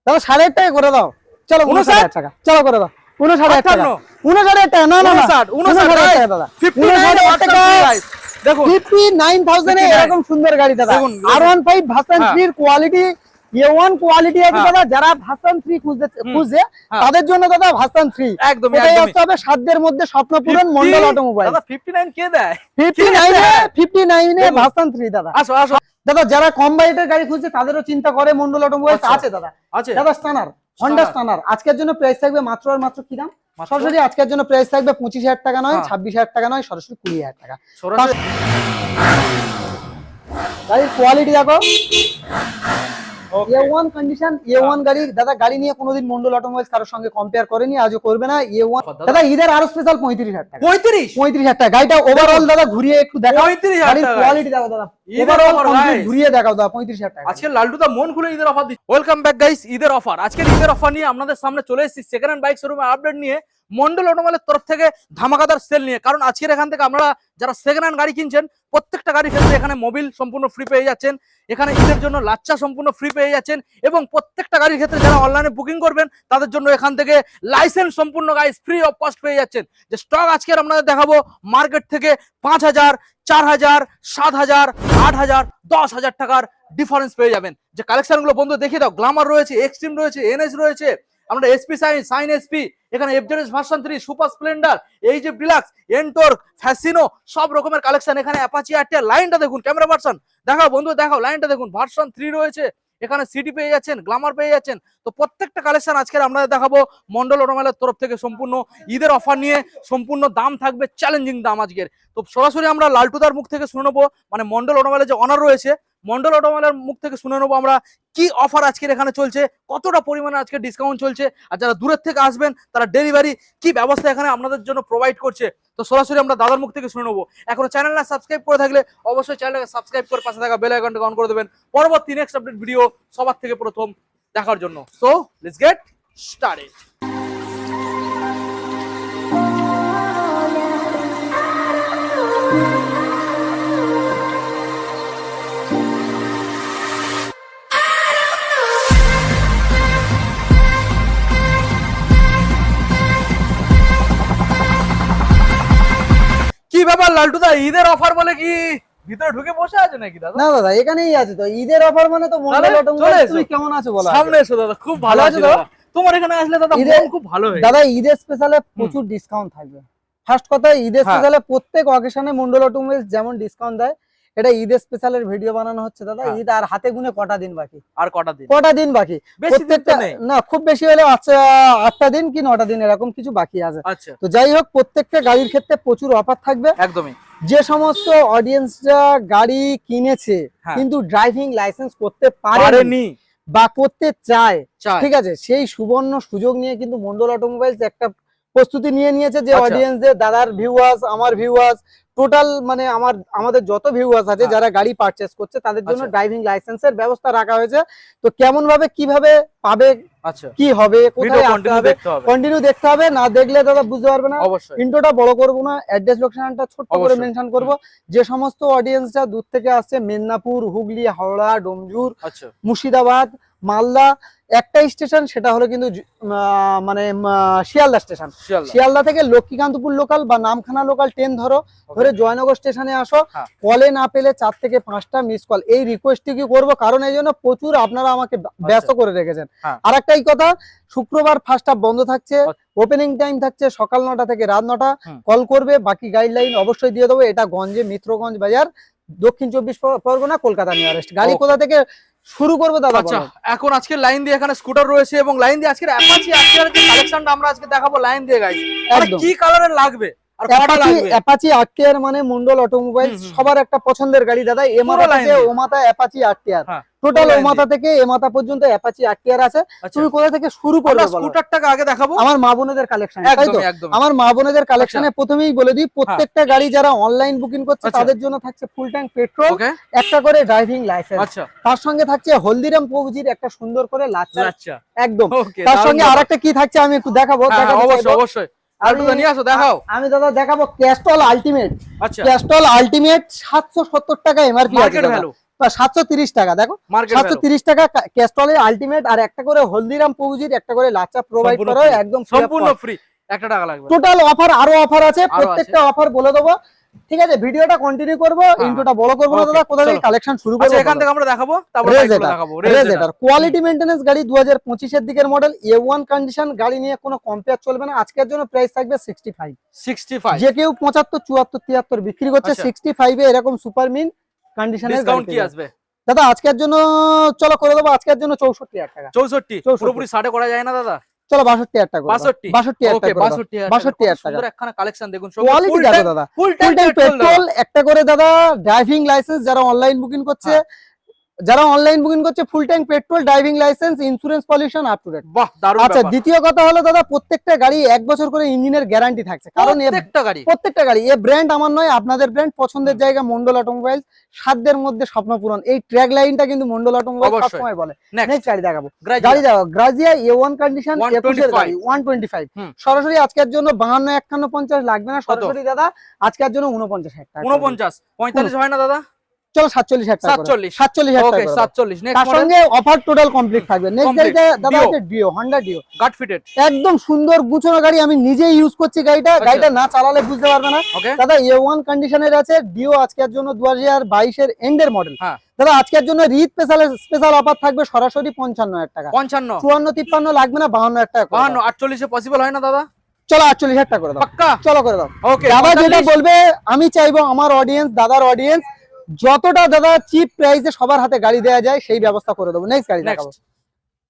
দাদা 8.5 টাকা করে দাও। চলো 59 টাকা, চলো করে দাও 59 টাকা। 59 টাকা না না না 59 টাকা দাদা, 59 টাকা দেখুন 59000 এ এরকম সুন্দর গাড়ি দাদা। R15 ভার্সন 3 এর কোয়ালিটি A1 কোয়ালিটি আছে দাদা। যারা ভার্সন 3 খুঁজছে তাদের জন্য দাদা ভার্সন 3 একদম এটাই আসতে হবে সাধ্যের মধ্যে স্বপ্ন পূরণ মন্ডল অটোমোবাইল। দাদা 59 কে দেয়? 59 এ ভার্সন 3 দাদা। আসো আসো দাদা যারা কম বাজেটের গাড়ি খুঁজছে তাদেরও চিন্তা করে মন্ডল অটোমোবাইলস আছে দাদা। আছে দাদা স্টানার, হন্ডা স্টানার আজকের জন্য প্রাইস থাকবে মাত্র আর মাত্র কি দাম? সরাসরি আজকের জন্য প্রাইস থাকবে 25000 টাকা নয়, 26000 টাকা নয়, সরাসরি 20000 টাকা। সরাসরি গাড়ির কোয়ালিটি দেখো, A1 কন্ডিশন, A1 গাড়ি দাদা। গাড়ি নিয়ে কোনোদিন মন্ডল অটোমোবাইলস কারোর সঙ্গে কম্পেয়ার করেনি, আজও করবে না। A1 দাদা ঈদের আরো স্পেশাল 35000 টাকা। 35000 টাকা গাড়িটা ওভারঅল দাদা ঘুরিয়ে একটু দেখাও। 35000 গাড়ির কোয়ালিটি দেখো দাদা, ওভারঅল কমপ্লিট ঘুরিয়ে দেখাও দাদা। 35000 টাকা। আজকে লালটু দা মন খুলে ঈদের অফার দিচ্ছে। ওয়েলকাম ব্যাক গাইস, ঈদের অফার। আজকে ঈদের অফার নিয়ে আপনাদের সামনে চলে এসেছি সেকেন্ড হ্যান্ড বাইক শোরুমে আপডেট নিয়ে, মন্ডল অটোমোবাইলের তরফ থেকে ধামাকাদার সেল নিয়ে। কারণ আজকের এখান থেকে আপনারা যারা সেকেন্ড হ্যান্ড গাড়ি কিনছেন প্রত্যেকটা গাড়ির ক্ষেত্রে এখানে মোবিল সম্পূর্ণ ফ্রি পেয়ে যাচ্ছেন, এখানে ঈদের জন্য লাচ্চা সম্পূর্ণ ফ্রি পেয়ে যাচ্ছেন, এবং প্রত্যেকটা গাড়ির ক্ষেত্রে যারা অনলাইনে বুকিং করবেন তাদের জন্য এখান থেকে লাইসেন্স সম্পূর্ণ গাইস ফ্রি অফ কস্ট পেয়ে যাচ্ছেন। যে স্টক আজকে আপনাদের দেখাবো মার্কেট থেকে 5000, 4000, 7000, 8000, 10000 টাকার ডিফারেন্স পেয়ে যাবেন। যে কালেকশনগুলো বন্ধু দেখিয়ে দাও, গ্ল্যামার রয়েছে, এক্সট্রিম রয়েছে, এনএস রয়েছে, আমরা এসপি সাইন এসপি, এখানে এফজেডএস ভার্সন 3, সুপার স্প্লেন্ডার, এই যে ডিলাক্স, এনটর্ক, ফ্যাসিনো, সব রকমের কালেকশন। এখানে অ্যাপাচি আরটিআর লাইনটা দেখুন, ক্যামেরা ভার্সন দেখাও বন্ধু, দেখাও লাইনটা দেখুন, ভার্সন 3 রয়েছে, এখানে সিটি পেয়ে যাচ্ছেন, গ্ল্যামার পেয়ে যাচ্ছেন। তো প্রত্যেকটা কালেকশন আজকে আপনাদের দেখাবো মন্ডল অটোমোবাইলের তরফ থেকে সম্পূর্ণ ঈদের অফার নিয়ে। সম্পূর্ণ দাম থাকবে চ্যালেঞ্জিং দাম আজকের। তো সরাসরি আমরা লালটুদার মুখ থেকে শুনে নেবো, মানে মন্ডল অটোমোবাইলের যে অনার রয়েছে মন্ডল অটোমোবাইলের মুখ থেকে শুনে নেবো আমরা কি অফার আজকের এখানে চলছে, কতটা পরিমাণে আজকে ডিসকাউন্ট চলছে, আর যারা দূরের থেকে আসবেন তারা ডেলিভারি কি ব্যবস্থা এখানে আপনাদের জন্য প্রোভাইড করছে। তো সরাসরি আমরা দাদার মুখ থেকে শুনে নেবো। এখনো চ্যানেলটা সাবস্ক্রাইব করে থাকলে অবশ্যই চ্যানেলটাকে সাবস্ক্রাইব করে পাশে থাকা বেল আইকনটা অন করে দেবেন পরবর্তী নেক্সট আপডেট ভিডিও সবার থেকে প্রথম দেখার জন্য। So let's get started. কি ব্যাপার লালটু দা, ঈদের অফার বলে কি ভিতরে ঢুকে বসে আছে নাকি দাদা? না দাদা এখানেই আছে তো, ঈদের অফার মানে তো মন্ডল অটোমোবাইলস। তুমি কেমন আছো বলো? সামনে এসো দাদা, খুব ভালো আছো দাদা। তোমার এখানে আসলে দাদা মন খুব ভালো হয় দাদা। ঈদের স্পেশালে প্রচুর ডিসকাউন্ট থাকবে। ফার্স্ট কথা, ঈদের স্পেশালে প্রত্যেক অকেশনে মন্ডল অটোমোবাইলস যেমন ডিসকাউন্ট দেয়, এটা ঈদের স্পেশালের ভিডিও বানানো হচ্ছে দাদা। ঈদ আর হাতে গুনে কটা দিন বাকি, আর কটা দিন বাকি, বেশি দিন তো নেই না, খুব বেশি হলে 8টা দিন কি 9টা দিন এরকম কিছু বাকি আছে। আচ্ছা, তো যাই হোক, প্রত্যেকটা গাড়ির ক্ষেত্রে প্রচুর অফার থাকবে। একদমই। যে সমস্ত অডিয়েন্সরা গাড়ি কিনেছে কিন্তু ড্রাইভিং লাইসেন্স করতে পারেনি বা করতে চায়, ঠিক আছে, সেই সুবর্ণ সুযোগ নিয়ে কিন্তু মন্ডল অটোমোবাইলস একটা প্রস্তুতি নিয়ে নিয়েছে যে অডিয়েন্সদের, দাদার ভিউয়ার্স, আমার ভিউয়ার্স, টোটাল মানে আমাদের যত ভিউয়ার্স আছে যারা গাড়ি পারচেজ করছে তাদের জন্য ড্রাইভিং লাইসেন্সের ব্যবস্থা রাখা হয়েছে। তো কেমন ভাবে কিভাবে পাবে, কি হবে, কোথায় আসতে হবে, কন্টিনিউ দেখতে হবে, না দেখলে দাদা বুঝতে পারবে না। ইন্ট্রোটা বড় করব না, অ্যাড্রেস লোকেশনটা ছোট করে মেনশন করব। যে সমস্ত অডিয়েন্সরা দূর থেকে আসছে, মেদিনীপুর, হুগলি, হাওড়া, ডোমজুর, মুর্শিদাবাদ, মালদা, একটা স্টেশন সেটা হলো কিন্তু মানে শিয়ালদা স্টেশন। শিয়ালদা থেকে লক্ষ্মীকান্তপুর লোকাল বা নামখানা লোকাল ট্রেন ধরে জয়নগর স্টেশনে আসো। কলে না পেলে 4 থেকে 5টা মিস কল, এই রিকোয়েস্টটি কি করবো, কারণ এই জন্য প্রচুর আপনারা আমাকে ব্যস্ত করে রেখেছেন। আর একটাই কথা, শুক্রবার ফার্স্ট হাফ বন্ধ থাকছে, ওপেনিং টাইম থাকছে সকাল 9টা থেকে রাত 9টা। কল করবে, বাকি গাইডলাইন অবশ্যই দিয়ে দেবো। এটা গঞ্জে মিত্রগঞ্জ বাজার, দক্ষিণ 24 পরগনা, কলকাতা নিয়ারেস্ট। গাড়ি কোথা থেকে শুরু করবো দাদা? আচ্ছা, এখন আজকে লাইন দিয়ে এখানে স্কুটার রয়েছে এবং লাইন দিয়ে আজকে অ্যাপাচি আরটিআর যে কালেকশনটা আমরা আজকে দেখাবো লাইন দিয়ে গাইস, কি কালারের লাগবে আর কটা লাগবে? অ্যাপাচি আরটিআর মানে মন্ডল অটোমোবাইলস সবার একটা পছন্দের গাড়ি দাদা। এমাতা থেকে ওমাতা অ্যাপাচি আরটিআর, টোটাল ওমাতা থেকে এমাতা পর্যন্ত অ্যাপাচি আরটিআর আছে। তুমি কোথা থেকে শুরু করবে বলো? স্কুটারটাকে আগে দেখাবো, আমার মা বোনেদের কালেকশন, তাই তো? আমার মা বোনেদের কালেকশনে প্রথমেই বলে দিই, প্রত্যেকটা গাড়ি যারা অনলাইন বুকিং করছে তাদের জন্য থাকছে ফুল ট্যাঙ্ক পেট্রোল, একটা করে ড্রাইভিং লাইসেন্স, তার সঙ্গে থাকছে হলদিরাম পৌজির একটা সুন্দর করে লাচ্চা, একদম। তার সঙ্গে আরেকটা কি থাকছে আমি একটু দেখাবো। অবশ্যই আমি দাদা দেখাবো ক্যাস্টল আলটিমেট। ক্যাস্টল আলটিমেট 770 টাকা এমআরপি আছে, 730 টাকা। দেখো 730 টাকা ক্যাস্ট্রলের আলটিমেট, আর একটা করে হলদিরাম প্রভুজির একটা করে লাচ্চা প্রোভাইড করা হয় একদম সম্পূর্ণ ফ্রি। 1 টাকা লাগবে। টোটাল অফার, আরো অফার আছে, প্রত্যেকটা অফার বলে দেবো। ঠিক আছে, ভিডিওটা কন্টিনিউ করব, ইন্ট্রোটা বড় করব না দাদা। কোথা থেকে কালেকশন শুরু করব? আচ্ছা, এখান থেকে আমরা দেখাবো, তারপর বাইকগুলো দেখাবো। রেজেটার কোয়ালিটি মেইনটেনেন্স গাড়ি 2025 এর দিকের মডেল, A1 কন্ডিশন গাড়ি, নিয়ে কোনো কম্পেয়ার চলবে না। আজকের জন্য প্রাইস থাকবে 65। যে কেউ 75, 74, 73 বিক্রি করছে, 65 এ এরকম সুপার মিন কন্ডিশনের ডিসকাউন্ট কি আসবে দাদা? আজকের জন্য চলো করে দেবো, আজকের জন্য 64,000 টাকা। 64 পুরোপুরি 60 করা যায় না দাদা? চলো 62,000 টাকা। 62,000 টাকা। 62,000 টাকা। সুন্দর একখানা কালেকশন দেখুন, কোয়ালিটি দেখো দাদা। ফুল ট্যাঙ্ক পেট্রোল, একটা করে দাদা ড্রাইভিং লাইসেন্স, যারা অনলাইন বুকিং করছে, full tank petrol, driving license, insurance, pollution up to date. বাহ, দারুণ। আচ্ছা, দ্বিতীয় কথা হলো দাদা, প্রত্যেকটা গাড়ি 1 বছর করে ইঞ্জিনের গ্যারান্টি থাকছে, কারণ প্রত্যেকটা গাড়ি এই ব্র্যান্ড আমার নয়, আপনাদের ব্র্যান্ড, পছন্দের জায়গা মন্ডল অটোমোবাইলস, সাধ্যের মধ্যে স্বপ্ন পূরণ, এই ট্র্যাক লাইনটা কিন্তু মন্ডল অটোমোবাইলস সবসময় বলে। নেক্সট গাড়ি দেখাবো, গ্রাজিয়া A1 কন্ডিশন 125। সরাসরি আজকের জন্য 52, 51, 50 লাগবে না, সরাসরি দাদা আজকের জন্য 49,000 টাকা। 49, 45 হয় না দাদা? চলো 47,000 টাকা। 47,000 টাকা। 47। তার সঙ্গে অফার টোটাল কমপ্লিট থাকবে। নেক্সট গাড়িটা দাদা হচ্ছে ডিও, Honda ডিও, গাট ফিটেড, একদম সুন্দর গুছানো গাড়ি। আমি নিজেই ইউজ করছি গাড়িটা, গাড়িটা না চালালে বুঝতে পারবে না দাদা। A1 কন্ডিশনের আছে ডিও, আজকের জন্য 2022 এর এন্ডের মডেল। দাদা আজকের জন্য রিড স্পেশাল অফার থাকবে, সরাসরি 55,000 টাকা। 55, 54, 53 লাগবে না, 52,000 টাকা। 52, 48 এ পসিবল হয় না দাদা? চলো 48,000 টাকা করে দাও, পাক্কা? চলো করে দাও। ওকে, দাদা যেটা বলবে, আমি চাইবো আমার অডিয়েন্স, দাদার অডিয়েন্স, যতটা দাদা চিপ প্রাইসে সবার হাতে গাড়ি দেওয়া যায় সেই ব্যবস্থা করে দেবো। নেক্সট গাড়ি দেখাবো,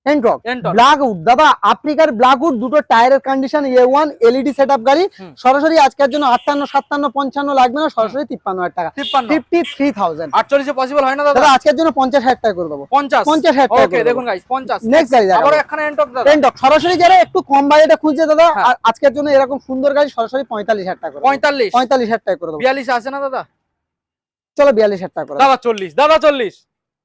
এন্ট্রক ব্ল্যাকউড। দাদা আফ্রিকার ব্ল্যাকউড, দুটো টায়ারের কন্ডিশন, A1 এলইডি সেটআপ গাড়ি, সরাসরি আজকের জন্য 58, 57, 55 লাগবে না, সরাসরি 53,000 টাকা। 53,000। 48 এ পসিবল হয় না দাদা? দাদা আজকের জন্য 50,000 টাকা করে দেবো। 50,000 টাকা। ওকে, দেখুন গাইস, 50। নেক্সট গাড়ি দেখাবো, আবার একখানা এন্ট্রক দাদা। এন্ট্রক সরাসরি যারা একটু কম বাজেটে খুঁজছে দাদা, আজকের জন্য এরকম সুন্দর গাড়ি, সরাসরি 45,000 টাকা করে। 45,000 টাকা করে দেবো। 42 আছে না দাদা? চলো 42,000 টাকা করে দাদা। 40 দাদা, 40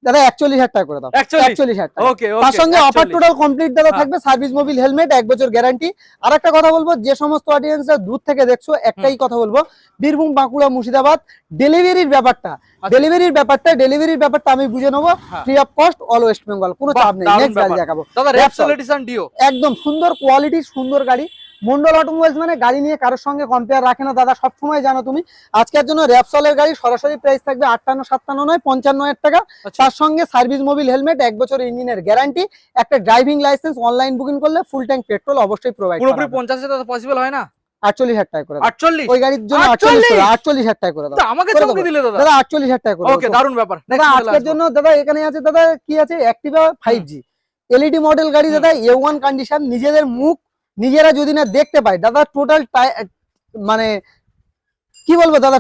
দাদা, 41,000 টাকা করে দাও। 41,000 টাকা। ওকে, তার সঙ্গে অফার টোটাল কমপ্লিট দাদা থাকবে, সার্ভিস মোবিল হেলমেট 1 বছর গ্যারান্টি। আর একটা কথা বলবো, যে সমস্ত অডিয়েন্সরা দূর থেকে দেখছো, একটাই কথা বলবো, বীরভূম, বাঁকুড়া, মুর্শিদাবাদ, ডেলিভারির ব্যাপারটা আমি বুঝে নেবো, free of cost, all West Bengal, কোনো চাপ নেই। নেক্সট গাড়ি দেখাবো দাদা, র্যাপসল এডিশন ডিও, একদম সুন্দর কোয়ালিটির সুন্দর গাড়ি। মন্ডল অটোমোবাইলস মানে গাড়ি নিয়ে কারোর সঙ্গে কম্পেয়ার রাখে না দাদা, সবসময় জানো তুমি। আজকের জন্য র্যাপসলের গাড়ি, সরাসরি প্রাইস থাকবে 58, 57 নয়, 55,000 টাকা। তার সঙ্গে সার্ভিস মোবিল হেলমেট, 1 বছর ইঞ্জিনের গ্যারান্টি, একটা ড্রাইভিং লাইসেন্স, অনলাইন বুকিং করলে ফুল ট্যাঙ্ক পেট্রোল অবশ্যই প্রোভাইড করা হবে। পুরোপুরি 50 এ পসিবল হয় না? 48,000 টাকা করে। 48 ওই গাড়ির জন্য 48,000 টাকা করে দাও। আমাকে চমকে দিলে দাদা। দাদা 48,000 টাকা করে। ওকে, দারুণ ব্যাপার। দাদা আজকের জন্য দাদা এখানে আছে দাদা, কি আছে, অ্যাক্টিভা 5G এলইডি মডেল গাড়ি দাদা, A1 কন্ডিশন, নিজেদের মুখ নিজেরা যদি না দেখতে পাই দাদা, টোটাল মানে কি বলবো দাদা,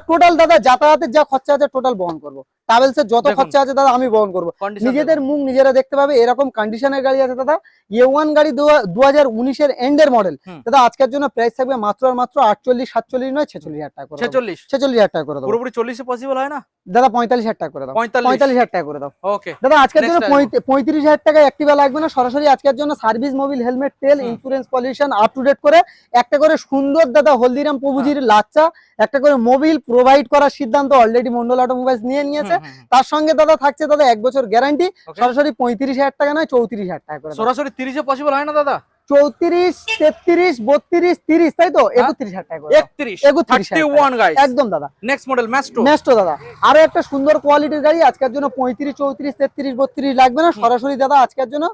টোটাল দাদা যাতায়াতের যা খরচা আছে টোটাল বহন করবো, ট্রাভেলসের যত খরচা আছে দাদা আমি বহন করবো। নিজেদের মুখ নিজেরা দেখতে পাবে, এরকম কন্ডিশনের গাড়ি আছে দাদা। A1 গাড়ি 2019 এর এন্ডের মডেল দাদা, আজকের জন্য প্রাইস থাকবে মাত্র আর মাত্র 48, 47 নয়, 46,000 টাকা করে। 46,000 টাকা করে দাও। পুরোপুরি 40 এ পসিবল হয় না দাদা? 45,000 টাকা করে দাও। 45,000 টাকা করে দাও। ওকে দাদা আজকের জন্য 35,000 টাকা অ্যাক্টিভা লাগবে না, সরাসরি আজকের জন্য সার্ভিস মোবিল হেলমেট, তেল, insurance, pollution up to date করে, একটা করে সুন্দর দাদা হলদিরাম প্রভুজির লাচ্চা, একটা করে মোবিল প্রোভাইড করার সিদ্ধান্ত অলরেডি মন্ডল অটোমোবাইলস নিয়েছে। তার সঙ্গে দাদা থাকছে দাদা 1 বছর গ্যারান্টি, সরাসরি 35,000 টাকা নয়, 34,000 টাকা করে। সরাসরি 30 এ পসিবল হয় না দাদা? 34, 33, 32, 30, তাই তো? 31,000 টাকা করে। 31 গাইস, একদম দাদা। নেক্সট মডেল ম্যাস্ট্রো দাদা, আরো একটা সুন্দর কোয়ালিটির গাড়ি, আজকের জন্য 35, 34, 33, 32 লাগবে না, সরাসরি দাদা আজকের জন্য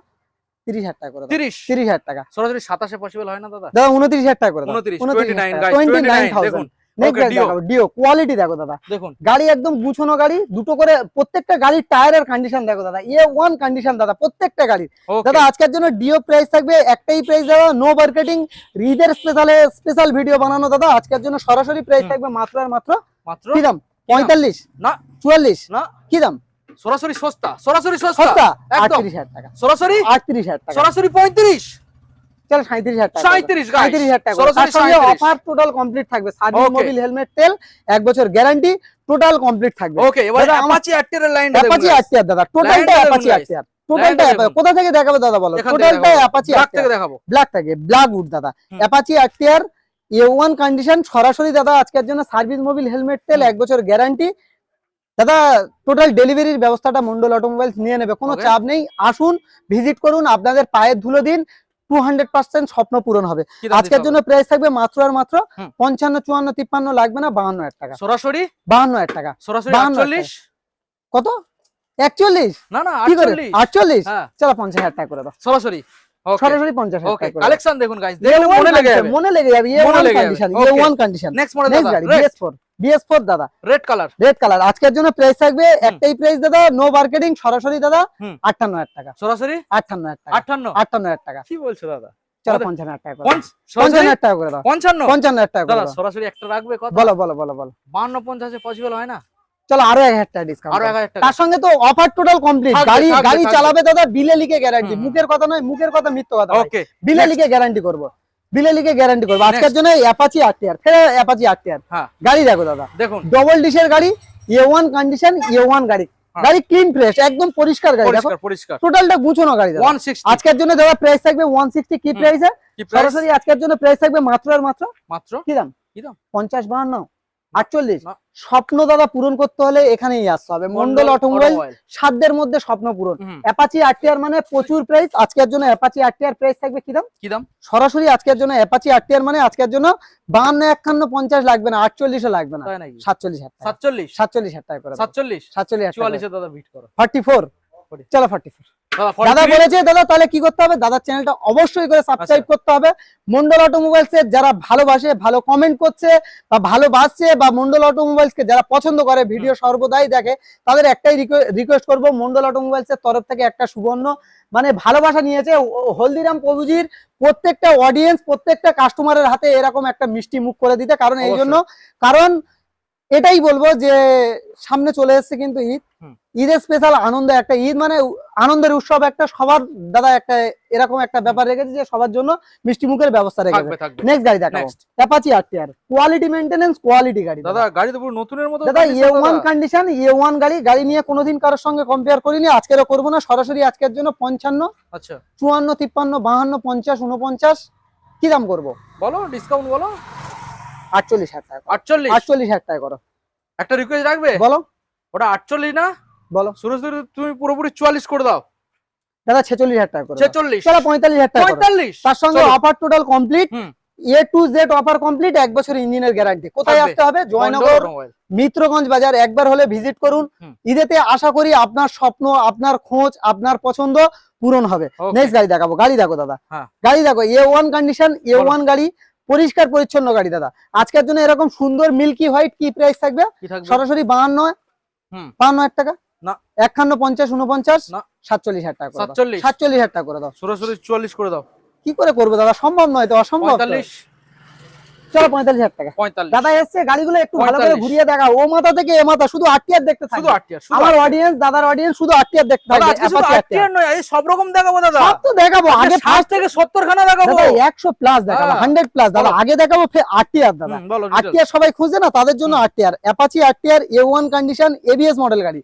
30,000 টাকা করে। 30,000 টাকা। সরাসরি 27 এ পসিবল হয় না দাদা? দাদা 29,000 টাকা করে। 29 গাইস, 29 দেখুন। ডিও কোয়ালিটি দেখো দাদা, দেখুন গাড়ি একদম গুছানো গাড়ি, দুটো করে প্রত্যেকটা গাড়ির টায়ারের কন্ডিশন দেখো দাদা, A1 কন্ডিশন দাদা প্রত্যেকটা গাড়ি। দাদা আজকের জন্য ডিও প্রাইস থাকবে একটাই প্রাইস দাদা, নো মার্কেটিং, ঈদের স্পেশাল ভিডিও বানানো দাদা। আজকের জন্য সরাসরি প্রাইস থাকবে মাত্র আর মাত্র কি দাম? 45 না 44 না, কি দাম? সরাসরি সস্তা, সরাসরি সস্তা, 38,000 টাকা। সরাসরি 38,000 টাকা, সরাসরি 35, চল 37,000 টাকা। 37,000 টাকা। তার সঙ্গে অফার টোটাল কমপ্লিট থাকবে, সার্ভিস মোবিল হেলমেট, তেল, 1 বছর গ্যারান্টি, টোটাল কমপ্লিট থাকবে। ওকে, এবারে অ্যাপাচি আরটিআর লাইন দেখুন। অ্যাপাচি আরটিআর দাদা, টোটালটা অ্যাপাচি আরটিআর, টোটালটা কোথা থেকে দেখাবে দাদা বলো? টোটালটা অ্যাপাচি ব্ল্যাক থেকে দেখাবো, ব্ল্যাক থেকে, ব্ল্যাকউড দাদা, অ্যাপাচি আরটিআর A1 কন্ডিশন, সরাসরি দাদা আজকের জন্য সার্ভিস মোবিল হেলমেট, তেল, 1 বছর গ্যারান্টি, দাদা টোটাল ডেলিভারির ব্যবস্থাটা মন্ডল অটোমোবাইলস নিয়ে নেবে, কোনো Okay. চাপ নেই। আসুন, ভিজিট করুন, আপনাদের পায়ের ধুলো দিন, 200% স্বপ্ন পূরণ হবে। কি দাম আজকের দিতে জন্য হবে? প্রাইস থাকবে মাত্র আর মাত্র হুম। 55, 54, 53 লাগবে না, 52,000 টাকা। সরাসরি 52,000 টাকা। সরাসরি 52,000 48 কত? 41? না না কি করে 48 48? হ্যাঁ চলো 50,000 টাকা করে দাও। সরাসরি ওকে সরাসরি 50,000 ওকে টাকা করে দাও। কালেকশন দেখুন গাইস দেখলে A1 মনে লেগে condition, যাবে মনে লেগে যাবে। মনে A1 লেগে যাবে। Condition, Okay. A1 condition. Next model next দাদা গাড়ি BS4 দাদা, রেড কালার রেড কালার। আজকের জন্য প্রাইস থাকবে একটাই প্রাইস দাদা, নো মার্কেটিং, সরাসরি দাদা হুম। 58,000 টাকা। সরাসরি 58,000 টাকা। 58 58,000 টাকা। কি বলছো দাদা চলো আমাদের- 50,000 টাকা করে দাও। সরাসরি 50,000 টাকা করে দাও। 55 55,000 টাকা করে দাদা দাও। সরাসরি একটা রাখবে কত বলো বলো বলো বলো। 52 50 পসিবল হয় না চলো আরো 1,000 টাকা ডিসকাউন্ট। আরো 1000 টাকা তার সঙ্গে তো অফার টোটাল কমপ্লিট। থাকবে, গাড়ি থাকবে, গাড়ি থাকবে। চালাবে দাদা, বিলে লিখে গ্যারান্টি। হুম। মুখের কথা নয়, মুখের কথা মিথ্যা কথা নয়। ওকে বিলে লিখে গ্যারান্টি করব, বিলে লিখে গ্যারান্টি করব। আজকের জন্য অ্যাপাচি আরটিআর, ফের অ্যাপাচি আরটিআর হ্যাঁ গাড়ি দেখো দাদা, দেখুন ডবল ডিশের গাড়ি, A1 কন্ডিশন, A1 গাড়ি। হ্যাঁ। গাড়ি ক্লিন ফ্রেশ, একদম পরিষ্কার গাড়ি। দেখো পরিষ্কার পরিষ্কার টোটালটা গুছানো গাড়ি দাদা। 160 আজকের জন্য দাদা প্রাইস থাকবে 160। কি প্রাইসে? কি প্রাইস সরাসরি আজকের জন্য প্রাইস থাকবে মাত্র আর মাত্র মাত্র কি দাম? কি দাম 50, 52, 48। না। স্বপ্ন দাদা পূরণ করতে হলে এখানেই আসতে হবে, মন্ডল অটোমোবাইল। সাধ্যের মধ্যে স্বপ্ন পূরণ। হুম। অ্যাপাচি আরটিআর মানে প্রচুর প্রাইস। আজকের জন্য অ্যাপাচি আরটিআর প্রাইস থাকবে কি দাম? কি দাম সরাসরি আজকের জন্য অ্যাপাচি আরটিআর মানে আজকের জন্য 52, 51, 50 লাগবে না, 48 লাগবে না, তাই নাকি 47,000 টাকা। 47 47,000 টাকা করে দাও। 47 47,000 টাকা। 44 এ দাদা বিট করো 44। চলো 44। দাদা দাদা 43 বলেছে দাদা, তাহলে কি করতে হবে? দাদার চ্যানেলটা অবশ্যই করে সাবস্ক্রাইব করতে হবে। মন্ডল অটোমোবাইলস এর যারা ভালোবাসে, ভালো কমেন্ট করছে বা ভালোবাসছে, বা মন্ডল অটোমোবাইলস কে যারা পছন্দ করে, ভিডিও সর্বদাই দেখে, তাদের একটাই রিকোয়েস্ট করব, মন্ডল অটোমোবাইলস এর তরফ থেকে একটা সুবর্ণ মানে ভালোবাসা নিয়েছে হলদিরাম প্রভুজির প্রত্যেকটা অডিয়েন্স, প্রত্যেকটা কাস্টমারের হাতে এরকম একটা মিষ্টি মুখ করে দিতে। কারণ এই জন্য, কারণ এটাই বলবো যে সামনে চলে এসেছে কিন্তু ঈদ। ঈদের স্পেশাল আনন্দ, একটা ঈদ মানে আনন্দের উৎসব, একটা সবার দাদা একটা এরকম একটা ব্যাপার রেখেছে যে সবার জন্য মিষ্টি মুখের ব্যবস্থা রেখেছে। থাকবে থাকবে নেক্সট গাড়ি দেখাবো, Apache RTR. Quality maintenance, quality গাড়ি দাদা গাড়ি তো পুরো নতুনের মতো দাদা। A1 কন্ডিশন, A1 গাড়ি। গাড়ি নিয়ে কোনোদিন কারোর সঙ্গে কম্পেয়ার করিনি, আজকেরও করবো না। সরাসরি আজকের জন্য 55, আচ্ছা 54, 53, 52, 50, 49 কি দাম করবো? বলো ডিসকাউন্ট বলো 48,000 টাকা। 48 48,000 টাকা করো। একটা রিকোয়েস্ট রাখবে বলো ওটা 48 না বলো সুরেশ তুমি পুরোপুরি 44 করে দাও দাদা। 46,000 টাকা করো। 46 চলো 45,000 টাকা করো। 45 তার সঙ্গে চলো। Offer total complete, hmm. A to Z offer complete, 1 বছর ইঞ্জিনের গ্যারান্টি। কোথায় থাকবে। আসতে হবে? জয়নগর, মিত্রগঞ্জ বাজার। একবার হলে ভিজিট করুন। হুম। ঈদেতে আশা করি আপনার স্বপ্ন, আপনার খোঁজ, আপনার পছন্দ পূরণ হবে। Okay. নেক্সট গাড়ি দেখাবো। গাড়ি দেখো দাদা, হ্যাঁ। গাড়ি দেখো A1 কন্ডিশন, A1 গাড়ি, পরিষ্কার পরিচ্ছন্ন গাড়ি দাদা। আজকের জন্য এরকম সুন্দর মিল্কি হোয়াইট কি প্রাইস থাকবে? কি থাকবে সরাসরি 52, হুম 52,000 টাকা না 51, 50, 49 না 47,000 টাকা করে দাও। 47 47,000 টাকা করে দাও। সরাসরি 44 করে দাও কি করে করবো দাদা? সম্ভব নয় তো, অসম্ভব তো। 45 চলো 45,000 টাকা। 45 দাদা এসছে, গাড়িগুলো একটু ভালো করে 45 ঘুরিয়ে দেখা। ও মাথা থেকে এ মাথা শুধু আরটিআর দেখতে শুধু থাকবে। 8 শুধু আমার অডিয়েন্স, দাদার অডিয়েন্স শুধু আরটিআর দেখতে দাদা থাকবে। আজকে শুধু Apache 8 নয় এই সব রকম দেখাবো দাদা সব তো দেখাবো। আগে 60 থেকে 70 খানা দেখাবো দাদা 100 প্লাস দেখাবো, হ্যাঁ। 100 প্লাস দাদা। বলো। আগে দেখাবো ফের আরটিআর দাদা। বলো আরটিআর সবাই খুঁজে না, তাদের জন্য RTR. Apache RTR A1 condition, ABS model গাড়ি।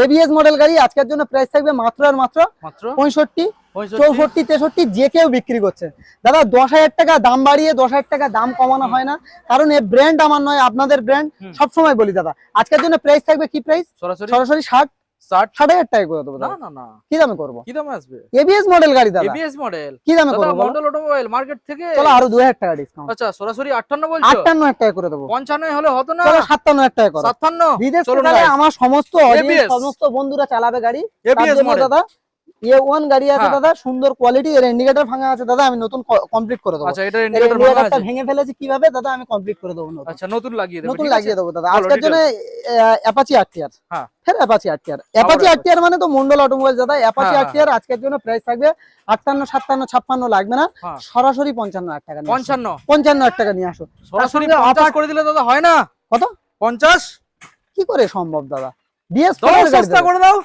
ABS মডেল গাড়ি আজকের জন্য প্রাইস থাকবে মাত্র আর মাত্র মাত্র 65, 65 64, 63 যে কেউ বিক্রি করছে দাদা। 10,000 টাকা দাম বাড়িয়ে 10,000 টাকা দাম কমানো হয় না, কারণ এই ব্র্যান্ড আমার নয়, আপনাদের ব্র্যান্ড। সবসময় বলি দাদা, আজকের জন্য প্রাইস থাকবে কি প্রাইস? সরাসরি সরাসরি 60,000 টাকা করে দেবো না দাদা। না না কি দামে করবো? কি দামে আসবে ABS মডেল গাড়ি দাদা, ABS মডেল কি দামে দাদা করবো? মন্ডল অটোমোবাইল মার্কেট থেকে চলো আরো 2,000 টাকা ডিসকাউন্ট। আচ্ছা সরাসরি 58 বলছো 58,000 টাকা করে দেবো। 95 হলে হতো না চলো 57,000 টাকা করো। 57 বিদেশ চলুন থেকে guys। আমার সমস্ত অডিয়েন্স, ABS সমস্ত বন্ধুরা চালাবে গাড়ি। ABS তার জন্য মডেল দাদা A1 গাড়ি আছে হ্যাঁ। দাদা, সুন্দর কোয়ালিটি। এর ইন্ডিকেটর ভাঙা আছে দাদা, আমি নতুন কমপ্লিট করে দেবো। আচ্ছা এটা এর ইন্ডিকেটর ভাঙা ইন্ডিকেটরটা আছে ভেঙে ফেলেছি কিভাবে দাদা, আমি কমপ্লিট করে দেবো নতুন। আচ্ছা নতুন লাগিয়ে দেব নতুন ঠিক আছে লাগিয়ে দেবো দাদা। বলো, আজকের জন্য অ্যাপাচি আরটিআর, হ্যাঁ ফের অ্যাপাচি আরটিআর। অ্যাপাচি আরটিআর মানে তো মন্ডল অটোমোবাইল দাদা। অ্যাপাচি হ্যাঁ, আরটিআর আজকের জন্য প্রাইস থাকবে 58, 57, 56 লাগবে না, হ্যাঁ। সরাসরি 55,000 টাকা নিয়ে আসো। 55 টাকা নিয়ে আসো। সরাসরি তার সঙ্গে 50 করে দিলে দাদা হয় না কত 50 কি করে সম্ভব দাদা? বিএস দাও সস্তা করে দাও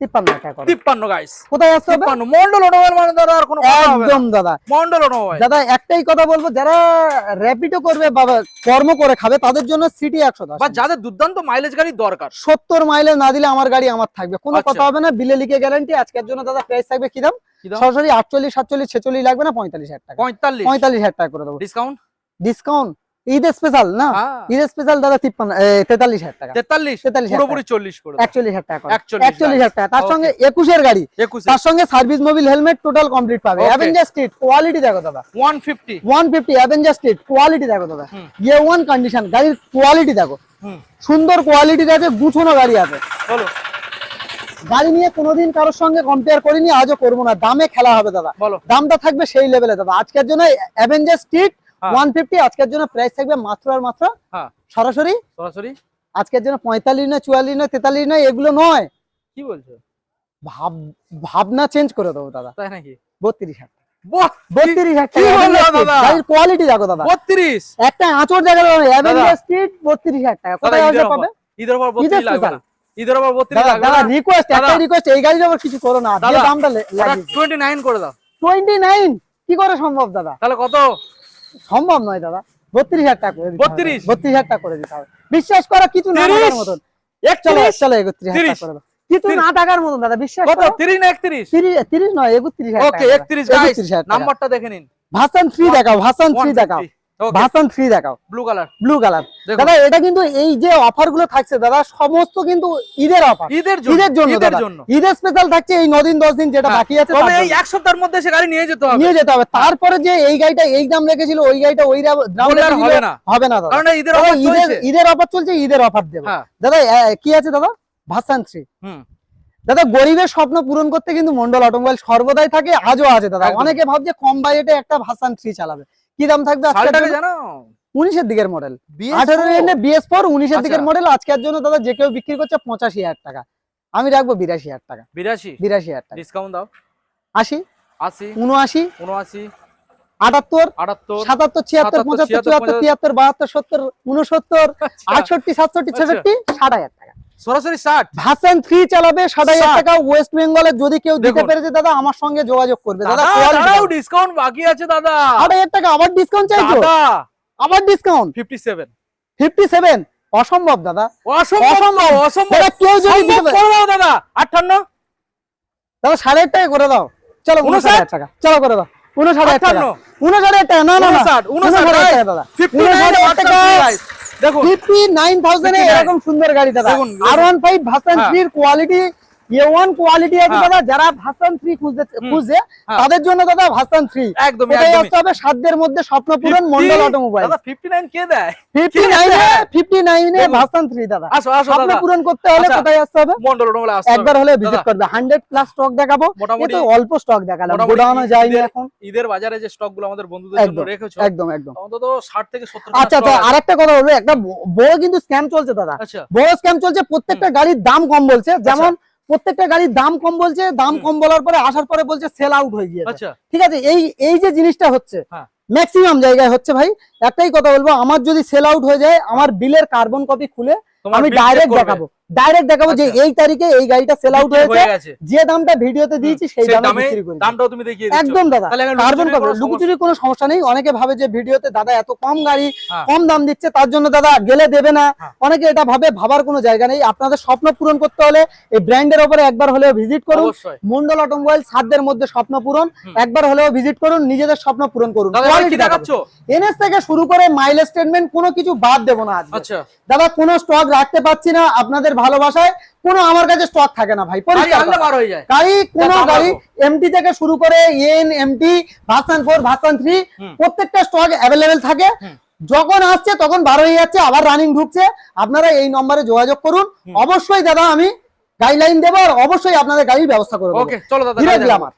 53,000 টাকা করো। 53 গাইস কোথায় আসতে হবে? 53 মন্ডল অটোমোবাইল মানে দাদা আর কোনো কথা হবে না একদম দাদা। মন্ডল অটোমোবাইল দাদা একটাই কথা বলবো, যারা র্যাপিডো করবে বা কর্ম করে খাবে তাদের জন্য সিটি 110 বা যাদের দুর্দান্ত মাইলেজ গাড়ি দরকার 70 মাইলে না দিলে আমার গাড়ি আমার থাকবে, কোনো আচ্ছা। কথা হবে না। বিলে লিখে গ্যারান্টি। আজকের জন্য দাদা প্রাইস থাকবে কি দাম? কি দাম সরাসরি 48, 47, 46 লাগবে না, 45,000 টাকা। 45 45,000 টাকা করে দেবো ডিসকাউন্ট ডিসকাউন্ট। ঈদ স্পেশাল না, ঈদ স্পেশাল দাদা 43,000 টাকা। 43 পুরোপুরি 40 করে 41,000 টাকা, 41,000 টাকা। তার সঙ্গে 21 এর গাড়ি, তার সঙ্গে service mobil helmet total complete পাবে। অ্যাভেঞ্জার স্ট্রিট কোয়ালিটি দেখো দাদা, 150 অ্যাভেঞ্জার স্ট্রিট কোয়ালিটি দেখো দাদা, A1 কন্ডিশন গাড়ির কোয়ালিটি দেখো, সুন্দর কোয়ালিটির আছে, গুছানো গাড়ি আছে। বলো গাড়ি নিয়ে কোনোদিন কারোর সঙ্গে কম্পেয়ার করিনি, আজও করবো না। দামে খেলা হবে দাদা, দামটা থাকবে সেই লেভেলে দাদা। আজকের জন্য অ্যাভেঞ্জার স্ট্রিট 150, আজকের জন্য প্রাইস থাকবে মাত্র আর মাত্র সরাসরি আজকের জন্য 45 নয়, 44 নয়, 43 নয়, এগুলো নয়। কি বলছো? ভাবনা চেঞ্জ করে দেবো দাদা, তাই নাকি? 32,000 টাকা। গাড়ির কোয়ালিটি দেখো দাদা, 32 একটা আঁচড় জায়গা অ্যাভেঞ্জার স্ট্রিট 32,000 টাকা। কোথায় আসবে পাবে? ঈদের উপর 32 লাগবে না, ঈদের উপর 32 লাগবে দাদা। রিকোয়েস্ট, একটাই রিকোয়েস্ট, এই গাড়ির উপর কিছু করো না, যে দামটা লাগিয়ে 29 করে দাও। 29 কি করে সম্ভব দাদা? তাহলে কত? সম্ভব নয় দাদা, 32,000 টাকা করে দিতে হবে। 32,000 টাকা করে দিতে হবে, বিশ্বাস করা কিছু না টাকার মতন। চলো 31,000 টাকা করে দাও, কিছু না টাকার মতন দাদা, বিশ্বাস করো। 30 না 31? 30 নয়, 31,000 ওকে 31 গাইস, নাম্বারটা দেখে নিন। ভার্সন 3 দেখাও, ভার্সন 3 দেখাও, ভার্সন 3 দেখাও, ব্লু কালার, ব্লু কালার দাদা। এটা কিন্তু এই যে অফার গুলো থাকছে দাদা, সমস্ত কিন্তু ঈদের অফার, ঈদের জন্য দাদা। ঈদের স্পেশাল থাকছে এই 9 দিন 10 দিন যেটা বাকি আছে, তবে এই এক সপ্তাহের মধ্যে সে গাড়ি নিয়ে যেতে হবে। তারপরে যে এই গাড়িটা এই দাম রেখেছিল, ওই গাড়িটা ওই দাম হবে না দাদা, কারণ ঈদের অফার চলছে, ঈদের অফার দেব দাদা। কি আছে দাদা? ভার্সন 3 দাদা। গরিবের স্বপ্ন পূরণ করতে কিন্তু মন্ডল অটোমোবাইল সর্বদাই থাকে, আজও আছে দাদা। অনেকে ভাবছে কম বাজেটে একটা ভার্সন 3 চালাবে, কি দাম থাকবে জানো? 19 এর দিকের মডেল, 18 এর BS4 19 এর দিকের মডেল। আজকের জন্য দাদা যে কেউ বিক্রি করছে 85,000 টাকা, আমি রাখবো 82,000 টাকা। 82,000 টাকা ডিসকাউন্ট দাও। 80 80 79 79 78 78 77 76 75 74 73 72 70 69 68 67 66 60,000 টাকা সরাসরি 60। ভার্সন 3 চালাবে 60,000 টাকা। ওয়েস্ট বেঙ্গলে যদি কেউ দিতে পেরেছে দাদা, আমার সঙ্গে যোগাযোগ করবে দাদা। দাদাও ডিসকাউন্ট বাকি আছে দাদা, 60,000 টাকা আবার ডিসকাউন্ট চাইছো দাদা, আবার ডিসকাউন্ট 57 অসম্ভব দাদা, অসম্ভব দাদা। কেউ যদি দিতে পারে দাদা 58 দাদা 60,000 টাকা করে দাও। চলো 59,000 টাকা, চলো করে দাও 59,000 টাকা, 59,000 টাকা। না না 59,000 টাকা দাদা, 59,000 টাকা। দেখো 59,000 এ এরকম সুন্দর গাড়ি দাদা। R15 ভার্সন 3 এর কোয়ালিটি A1 কোয়ালিটি আছে দাদা। যারা ভার্সন 3 খুঁজছে তাদের জন্য দাদা ভার্সন 3 একদম এটাই আসতে হবে। সাধ্যের মধ্যে স্বপ্ন পূরণ মন্ডল অটোমোবাইল। দাদা 59 কে দেয়? 59 এ ভার্সন 3 দাদা। আসো স্বপ্ন পূরণ করতে হলে কোথায় আসতে হবে? মন্ডল অটোমোবাইল আসতে হবে, একবার হলে ভিজিট করবে। 100 প্লাস স্টক দেখাবো, মোটামুটি অল্প স্টক দেখালাম, গোডাউনে যায়নি এখন। ঈদের বাজারে যে স্টক গুলো আমাদের বন্ধুদের জন্য রেখেছো, একদম একদম অন্তত 60 থেকে 70। আচ্ছা আচ্ছা, আরেকটা কথা বলবো, একটা বড় কিন্তু স্ক্যাম চলছে দাদা, বড় স্ক্যাম চলছে। প্রত্যেকটা গাড়ির দাম কম বলছে, যেমন প্রত্যেকটা গাড়ির দাম কম বলছে, দাম কম বলার পরে আসার পরে বলছে সেল আউট হয়ে গিয়েছে। ঠিক আছে, এই যে জিনিসটা হচ্ছে ম্যাক্সিমাম জায়গায় হচ্ছে ভাই। একটাই কথা বলবো, আমার যদি সেল আউট হয়ে যায়, আমার বিলের কার্বন কপি খুলে আমি ডাইরেক্ট দেখাবো যে এই তারিখে এই গাড়িটা সেল আউট হয়েছে, যে দামটা ভিডিওতে দিয়েছি সেই দামে বিক্রি করি। দামটাও তুমি দেখিয়ে দিচ্ছ একদম দাদা, কার্বন কপি লুকোচুরির কোনো সমস্যা নেই। অনেকে ভাবে যে ভিডিওতে দাদা এত কম গাড়ি কম দাম দিচ্ছে, তার জন্য দাদা গেলে দেবে না। অনেকে এটা ভাবার কোনো জায়গা নেই। আপনাদের স্বপ্ন পূরণ করতে হলে এই ব্র্যান্ডের উপরে একবার হলেও ভিজিট করুন। মন্ডল অটোমোবাইল, সাধ্যের মধ্যে স্বপ্ন পূরণ, একবার হলেও ভিজিট করুন, নিজেদের স্বপ্ন পূরণ করুন। কোয়ালিটি দেখাচ্ছো, এনএস থেকে শুরু করে মাইলেজ স্টেটমেন্ট কোনো কিছু বাদ দেবো না আজকে। দাদা কোনো স্টক রাখতে পারছি না, আপনাদের ভালোবাসায় কোনো আমার কাছে স্টক থাকে না ভাই। গাড়ি কোনো গাড়ি এমটি থেকে শুরু করে এন এমটি ভার্সন 4 ভার্সন 3 প্রত্যেকটা স্টক অ্যাভেলেবেল থাকে। যখন আসছে তখন বার হয়ে যাচ্ছে, আবার রানিং ঢুকছে। আপনারা এই নম্বরে যোগাযোগ করুন। অবশ্যই দাদা আমি গাইডলাইন দেবো, আর অবশ্যই আপনাদের গাড়ির ব্যবস্থা করে দেবো। ওকে চলো দাদা, হিরো গ্ল্যামার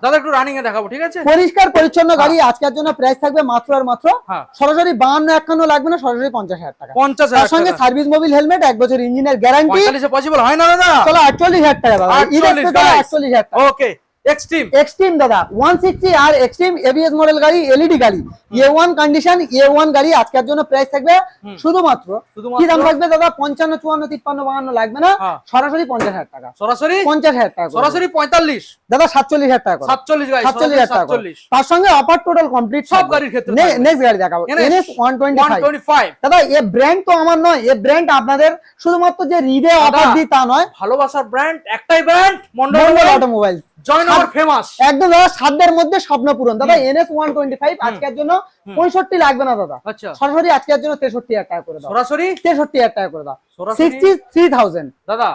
দাদা একটু রানিং এ দেখাবো, ঠিক আছে? পরিষ্কার পরিচ্ছন্ন গাড়ি। আজকের জন্য প্রাইস থাকবে মাত্র আর মাত্র সরাসরি 52-51 লাগবে না, সরাসরি 50,000 টাকা। 50,000 তার সঙ্গে সার্ভিস মোবিল হেলমেট, 1 বছর ইঞ্জিনের গ্যারান্টি। 45 এ পসিবল হয় না দাদা? চলো 48,000 টাকা দাদা, 48,000 টাকা। ওকে এক্সট্রিম দাদা 160 আর এক্সট্রিম এবিএস মডেল গাড়ি, এলইডি গাড়ি, A1 কন্ডিশন, A1 গাড়ি। আজকের জন্য প্রাইস থাকবে শুধুমাত্র কি দাম থাকবে দাদা? 55 54 53 52 লাগবে না, সরাসরি 50,000 টাকা। সরাসরি 50,000 টাকা, সরাসরি 45 দাদা 47,000 টাকা, 47 গাইস, 47,000 টাকা। তার সঙ্গে অফার টোটাল কমপ্লিট সব গাড়ির ক্ষেত্রে। নেক্সট গাড়ি দেখাবো NS 125 দাদা। এই ব্র্যান্ড তো আমার নয়, এই ব্র্যান্ড আপনাদের শুধুমাত্র যে রিডে অফার দিই তা নয়, ভালোবাসার ব্র্যান্ড একটাই brand, Mondal automobiles. Joynagar famous একদম দাদা, সাধ্যের মধ্যে স্বপ্ন পূরণ দাদা। NS 125 আজকের জন্য 65 লাগবে না দাদা, আচ্ছা সরাসরি আজকের জন্য 63,000 টাকা করে দাও, সরাসরি 63,000 টাকা করে দাও, সরাসরি 63,000 দাদা।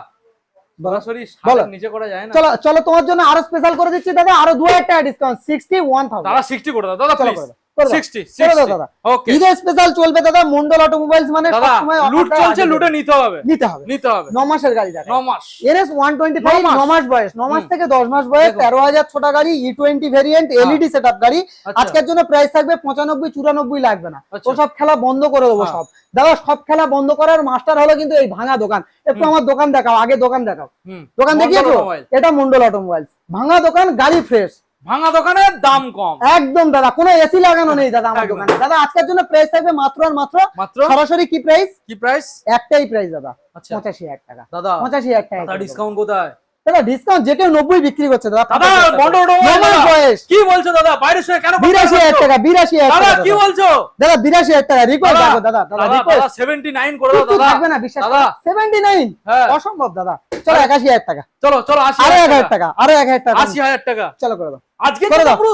সরাসরি বলো। নিচে করা যায় না? চলো চলো, তোমার জন্য আরো স্পেশাল করে দিচ্ছি দাদা, আরো 2,000 টাকা ডিসকাউন্ট, 61,000 দাদা 60 করে দাও দাদা, প্লিজ 60 দাদা। ওকে, ঈদের স্পেশাল চলবে দাদা মন্ডল অটোমোবাইলস, মানে দাদা সবসময় লুট অফারটা চলছে, আগে লুটে দেবে। নিতে হবে, নিতে হবে, নিতে হবে। 9 মাসের গাড়ি দেখো, 9 মাস NS 125 9 মাস বয়স, 9 মাস থেকে 10 মাস বয়স, 13,000 ছোটা গাড়ি, E20 ভেরিয়েন্ট, LED সেটআপ গাড়ি। আজকের জন্য প্রাইস থাকবে 95 94 লাগবে না, তো সব খেলা বন্ধ করে দেবো সব দাদা। সব খেলা বন্ধ করার মাস্টার হলো কিন্তু এই ভাঙা দোকান। একটু আমার দোকান দেখাও, আগে দোকান দেখাও, দোকান দেখিয়েছো? এটা মন্ডল অটোমোবাইলস, ভাঙা দোকান, গাড়ি ফ্রেশ, ভাঙা দোকানের দাম কম একদম দাদা, কোনো এসি লাগানো নেই দাদা আমার দোকানে। দাদা আজকের জন্য প্রাইস থাকবে মাত্র আর মাত্র সরাসরি কি প্রাইস? কি প্রাইস? একটাই প্রাইস দাদা, আচ্ছা 85,000 টাকা দাদা, 85,000 টাকা। দাদা ডিসকাউন্ট কোথায় দাদা ডিসকাউন্ট যে কেউ 90 বিক্রি করছে দাদা। দাদা মন্ডল অটোমোবাইল বয়স কি বলছো দাদা? বাইরে সে কেন 82,000 টাকা, 82,000 দাদা টাকা কি বলছো দাদা, 82,000 টাকা রিকোয়েস্ট দাদা, দাদা দাদা রিকোয়েস্ট 79 করে দাও দাদা, থাকবে না বিশ্বাস দাদা 79 অসম্ভব দাদা। চলো 81,000 টাকা, চলো চলো 80 আরো 1,000 টাকা, আরো 1,000 টাকা, 80,000 টাকা চলো করে দাও, আজকে করে দাও, পুরো